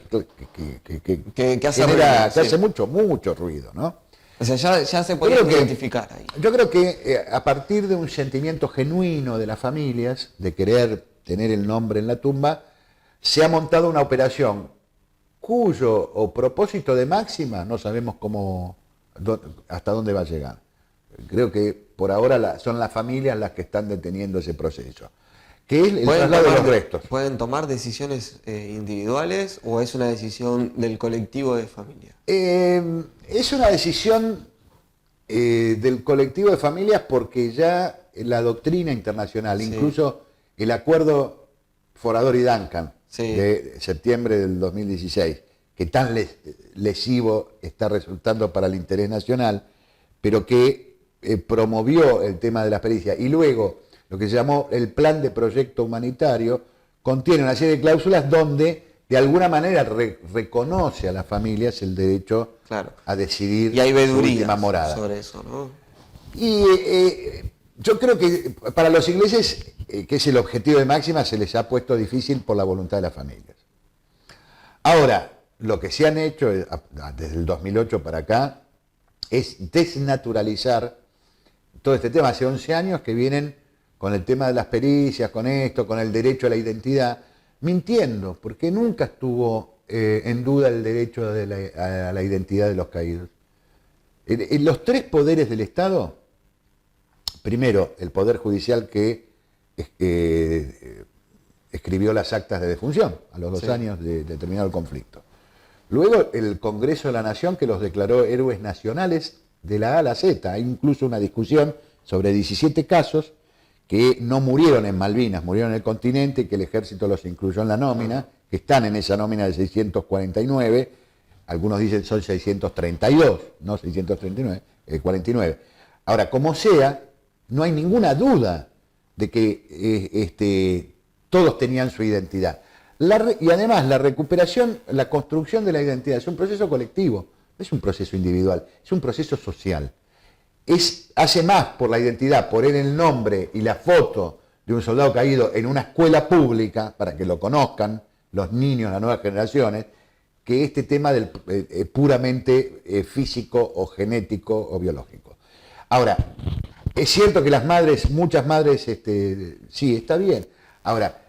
hace mucho ruido, ¿no? O sea, ya se puede identificar ahí. Yo creo que a partir de un sentimiento genuino de las familias, de querer tener el nombre en la tumba, se ha montado una operación cuyo propósito de máxima no sabemos hasta dónde va a llegar. Creo que por ahora son las familias las que están deteniendo ese proceso, que es el traslado de los restos. ¿Pueden tomar decisiones individuales o es una decisión del colectivo de familia? Es una decisión del colectivo de familias porque ya la doctrina internacional, incluso el acuerdo Forador y Duncan de septiembre del 2016, que tan lesivo está resultando para el interés nacional, pero que promovió el tema de las pericias, y luego lo que se llamó el plan de proyecto humanitario, contiene una serie de cláusulas donde de alguna manera reconoce a las familias el derecho a decidir y hay su última morada. Sobre eso, ¿no? Y yo creo que para los ingleses, que es el objetivo de máxima, se les ha puesto difícil por la voluntad de las familias. Ahora, lo que se han hecho desde el 2008 para acá es desnaturalizar todo este tema. Hace 11 años que vienen con el tema de las pericias, con esto, con el derecho a la identidad, mintiendo, porque nunca estuvo en duda el derecho a la identidad de los caídos. En los tres poderes del Estado, primero el Poder Judicial que escribió las actas de defunción a los 2 años de terminado el conflicto. Luego el Congreso de la Nación que los declaró héroes nacionales de la A a la Z. Hay incluso una discusión sobre 17 casos que no murieron en Malvinas, murieron en el continente, que el ejército los incluyó en la nómina, que están en esa nómina de 649, algunos dicen son 632, no 639, 49. Ahora, como sea, no hay ninguna duda de que todos tenían su identidad. Y además la recuperación, la construcción de la identidad es un proceso colectivo, no es un proceso individual, es un proceso social. Hace más por la identidad, por el nombre y la foto de un soldado caído en una escuela pública, para que lo conozcan los niños, las nuevas generaciones, que este tema del puramente físico o genético o biológico. Ahora, es cierto que las madres, muchas madres, sí, está bien. Ahora,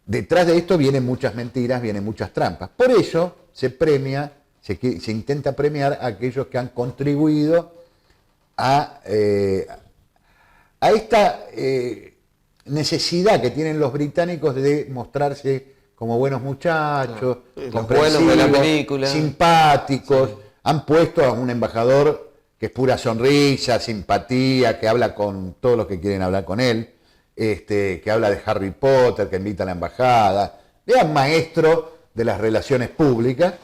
detrás de esto vienen muchas mentiras, vienen muchas trampas. Por eso se premia, se intenta premiar a aquellos que han contribuido a esta necesidad que tienen los británicos de mostrarse como buenos muchachos, los buenos de la película, simpáticos. Sí. Han puesto a un embajador que es pura sonrisa, simpatía, que habla con todos los que quieren hablar con él, que habla de Harry Potter, que invita a la embajada, vean maestro de las relaciones públicas,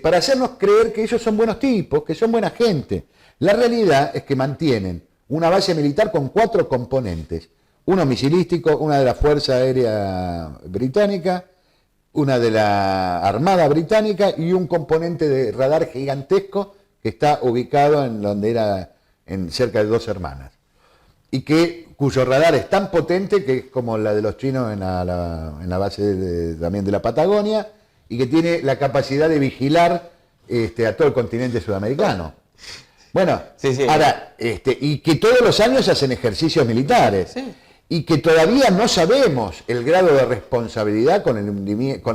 para hacernos creer que ellos son buenos tipos, que son buena gente. La realidad es que mantienen una base militar con 4 componentes. Uno misilístico, una de la Fuerza Aérea Británica, una de la Armada Británica y un componente de radar gigantesco que está ubicado en donde era cerca de 2 Hermanas. Y cuyo radar es tan potente que es como la de los chinos en la base también de la Patagonia y que tiene la capacidad de vigilar a todo el continente sudamericano. Bueno, sí. Ahora, y que todos los años hacen ejercicios militares. Sí. Y que todavía no sabemos el grado de responsabilidad con el hundimiento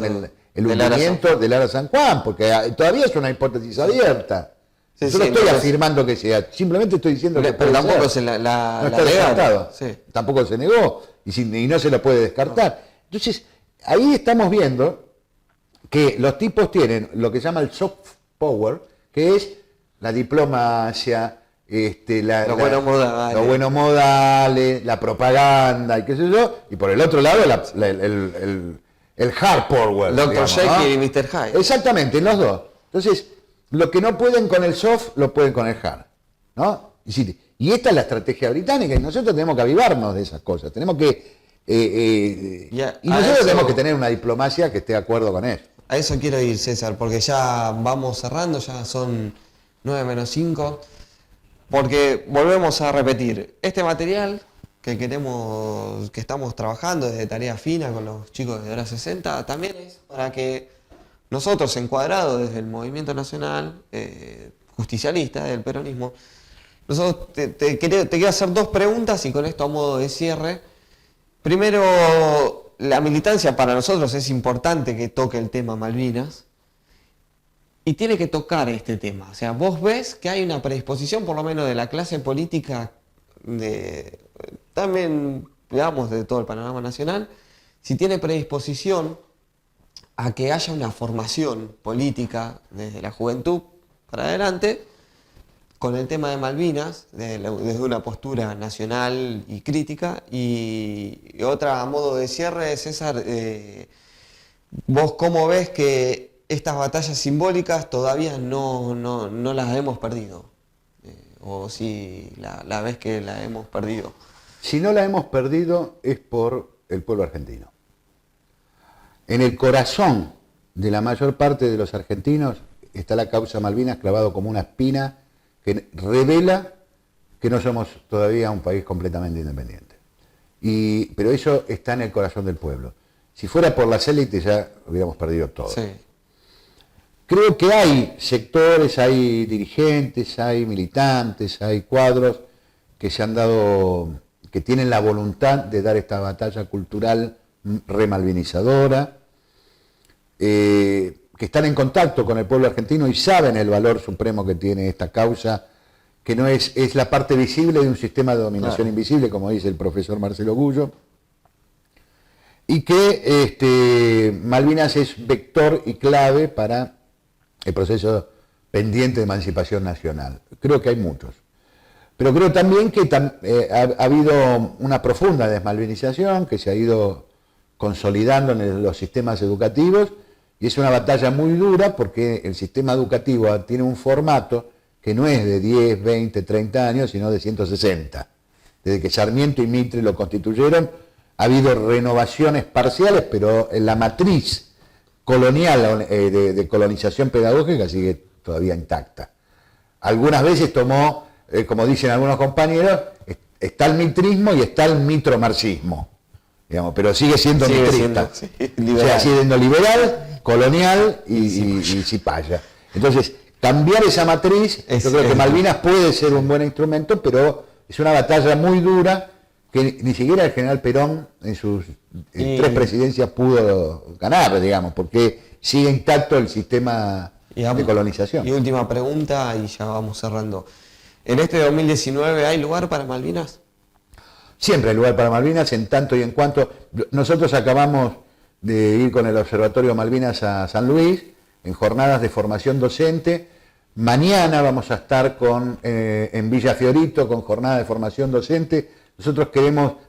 del Ara San Juan, porque todavía es una hipótesis abierta. Sí, yo no estoy afirmando que sea, simplemente estoy diciendo que pero tampoco se no está descartado. Sí. Tampoco se negó y no se lo puede descartar. No. Entonces, ahí estamos viendo que los tipos tienen lo que se llama el soft power, que es la diplomacia, los buenos modales, la propaganda y qué sé yo, y por el otro lado el hard power. Dr. Jekyll y Mr. Hyde. Exactamente, los dos. Entonces, lo que no pueden con el soft, lo pueden con el hard, ¿no? Y esta es la estrategia británica, y nosotros tenemos que avivarnos de esas cosas, tenemos que... y nosotros tenemos que tener una diplomacia que esté de acuerdo con eso. A eso quiero ir, César, porque ya vamos cerrando, ya son 9:05. Porque volvemos a repetir, este material que estamos trabajando desde Tarea Fina con los chicos de Hora 60, también es para que nosotros, encuadrados desde el movimiento nacional justicialista del peronismo, nosotros te quiero hacer 2 preguntas y con esto a modo de cierre. Primero, la militancia para nosotros es importante que toque el tema Malvinas. Y tiene que tocar este tema. O sea, vos ves que hay una predisposición, por lo menos de la clase política, también, digamos, de todo el panorama nacional, si tiene predisposición a que haya una formación política desde la juventud para adelante, con el tema de Malvinas, desde una postura nacional y crítica. Y otra, a modo de cierre, César, vos cómo ves que estas batallas simbólicas todavía no las hemos perdido, o si la vez que la hemos perdido. Si no la hemos perdido es por el pueblo argentino. En el corazón de la mayor parte de los argentinos está la causa Malvinas clavado como una espina que revela que no somos todavía un país completamente independiente. Pero eso está en el corazón del pueblo. Si fuera por las élites ya hubiéramos perdido todo. Sí. creo que hay sectores, hay dirigentes, hay militantes, hay cuadros que se han dado, que tienen la voluntad de dar esta batalla cultural remalvinizadora, que están en contacto con el pueblo argentino y saben el valor supremo que tiene esta causa, que no es la parte visible de un sistema de dominación invisible, como dice el profesor Marcelo Gullo, y que Malvinas es vector y clave para el proceso pendiente de emancipación nacional. Creo que hay muchos. Pero creo también que ha habido una profunda desmalvinización que se ha ido consolidando en los sistemas educativos, y es una batalla muy dura porque el sistema educativo tiene un formato que no es de 10, 20, 30 años, sino de 160. Desde que Sarmiento y Mitre lo constituyeron, ha habido renovaciones parciales, pero en la matriz colonial de colonización pedagógica sigue todavía intacta. Algunas veces tomó, como dicen algunos compañeros, está el mitrismo y está el mitromarxismo, digamos, pero sigue siendo mitrista. O sea, sigue siendo liberal, colonial y cipaya. Entonces, cambiar esa matriz, yo creo que Malvinas puede ser un buen instrumento, pero es una batalla muy dura que ni siquiera el general Perón en sus 3 presidencias pudo ganar, digamos, porque sigue intacto el sistema de colonización. Y última pregunta y ya vamos cerrando. ¿En este 2019 hay lugar para Malvinas? Siempre hay lugar para Malvinas, en tanto y en cuanto. Nosotros acabamos de ir con el Observatorio Malvinas a San Luis, en jornadas de formación docente. Mañana vamos a estar en Villa Fiorito con jornada de formación docente. Nosotros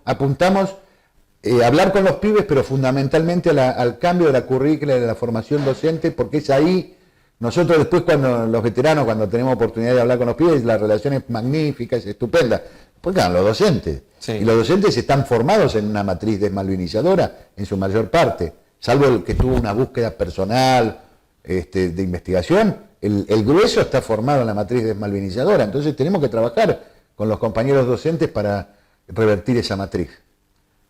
apuntamos a hablar con los pibes, pero fundamentalmente al cambio de la currícula de la formación docente, porque es ahí, nosotros después los veteranos, cuando tenemos oportunidad de hablar con los pibes, la relación es magnífica, es estupenda, porque eran los docentes. Sí. Y los docentes están formados en una matriz desmalvinizadora, en su mayor parte, salvo el que tuvo una búsqueda personal de investigación, el grueso está formado en la matriz desmalvinizadora, entonces tenemos que trabajar con los compañeros docentes para revertir esa matriz,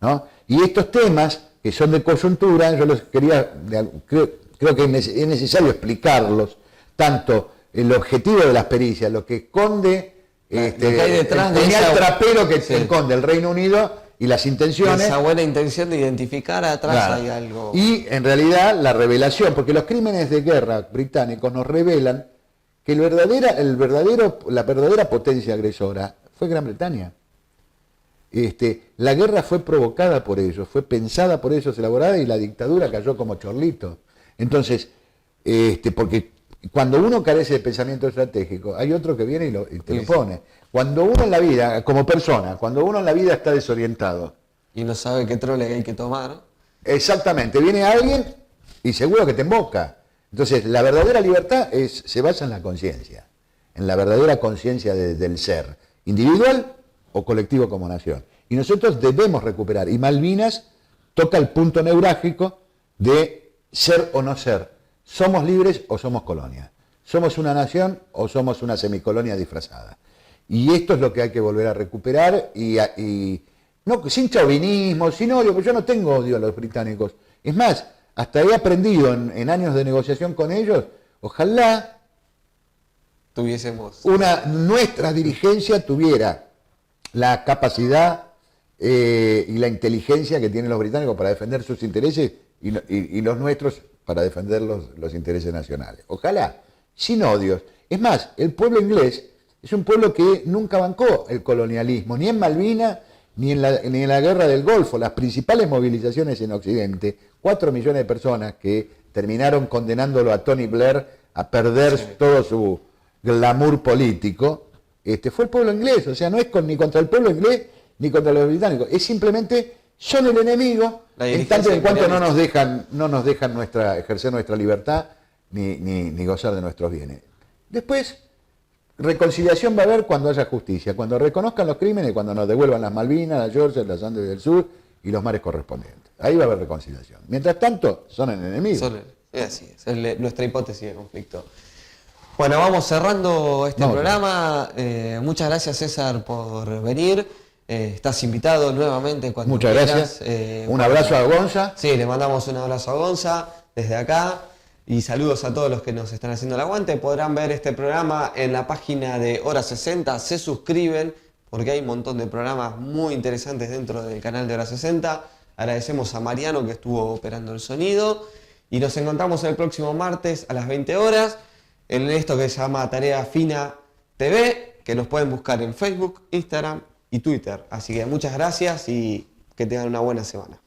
¿no? Y estos temas que son de coyuntura, yo los creo que es necesario explicarlos, tanto el objetivo de las pericias, lo que esconde lo que hay detrás el trapero que esconde el Reino Unido y las intenciones. Esa buena intención de identificar atrás hay algo. Y en realidad la revelación, porque los crímenes de guerra británicos nos revelan que la verdadera potencia agresora fue Gran Bretaña. La guerra fue provocada por ellos, fue pensada por ellos, elaborada, y la dictadura cayó como chorlito. Entonces, porque cuando uno carece de pensamiento estratégico, hay otro que viene y te lo pone. Cuando uno en la vida, como persona, cuando uno en la vida está desorientado y no sabe qué trole hay que tomar. Exactamente, viene alguien y seguro que te emboca. Entonces, la verdadera libertad se basa en la conciencia, en la verdadera conciencia del ser, individual o colectivo como nación. Y nosotros debemos recuperar, y Malvinas toca el punto neurálgico de ser o no ser. ¿Somos libres o somos colonia? ¿Somos una nación o somos una semicolonia disfrazada? Y esto es lo que hay que volver a recuperar, y no sin chauvinismo, sin odio, porque yo no tengo odio a los británicos. Es más, hasta he aprendido en años de negociación con ellos, ojalá nuestra dirigencia tuviera la capacidad y la inteligencia que tienen los británicos para defender sus intereses y los nuestros para defender los intereses nacionales. Ojalá, sin odios. Es más, el pueblo inglés es un pueblo que nunca bancó el colonialismo, ni en Malvinas, ni en la guerra del Golfo. Las principales movilizaciones en Occidente, 4 millones de personas que terminaron condenándolo a Tony Blair a perder todo su glamour político, fue el pueblo inglés. O sea, no es ni contra el pueblo inglés ni contra los británicos, es simplemente son el enemigo, en tanto en cuanto no nos dejan ejercer nuestra libertad ni gozar de nuestros bienes. Después, reconciliación va a haber cuando haya justicia, cuando reconozcan los crímenes, cuando nos devuelvan las Malvinas, las Georgia, las Andes del Sur y los mares correspondientes. Ahí va a haber reconciliación. Mientras tanto, son enemigos. Así es nuestra hipótesis de conflicto. Bueno, vamos cerrando este programa. Muchas gracias, César, por venir. Estás invitado nuevamente cuando Muchas quieras. Gracias. Un abrazo a Gonza. Sí, le mandamos un abrazo a Gonza desde acá. Y saludos a todos los que nos están haciendo el aguante. Podrán ver este programa en la página de Hora 60. Se suscriben porque hay un montón de programas muy interesantes dentro del canal de Hora 60. Agradecemos a Mariano que estuvo operando el sonido. Y nos encontramos el próximo martes a las 20 horas en esto que se llama Tarea Fina TV, que nos pueden buscar en Facebook, Instagram y Twitter. Así que muchas gracias y que tengan una buena semana.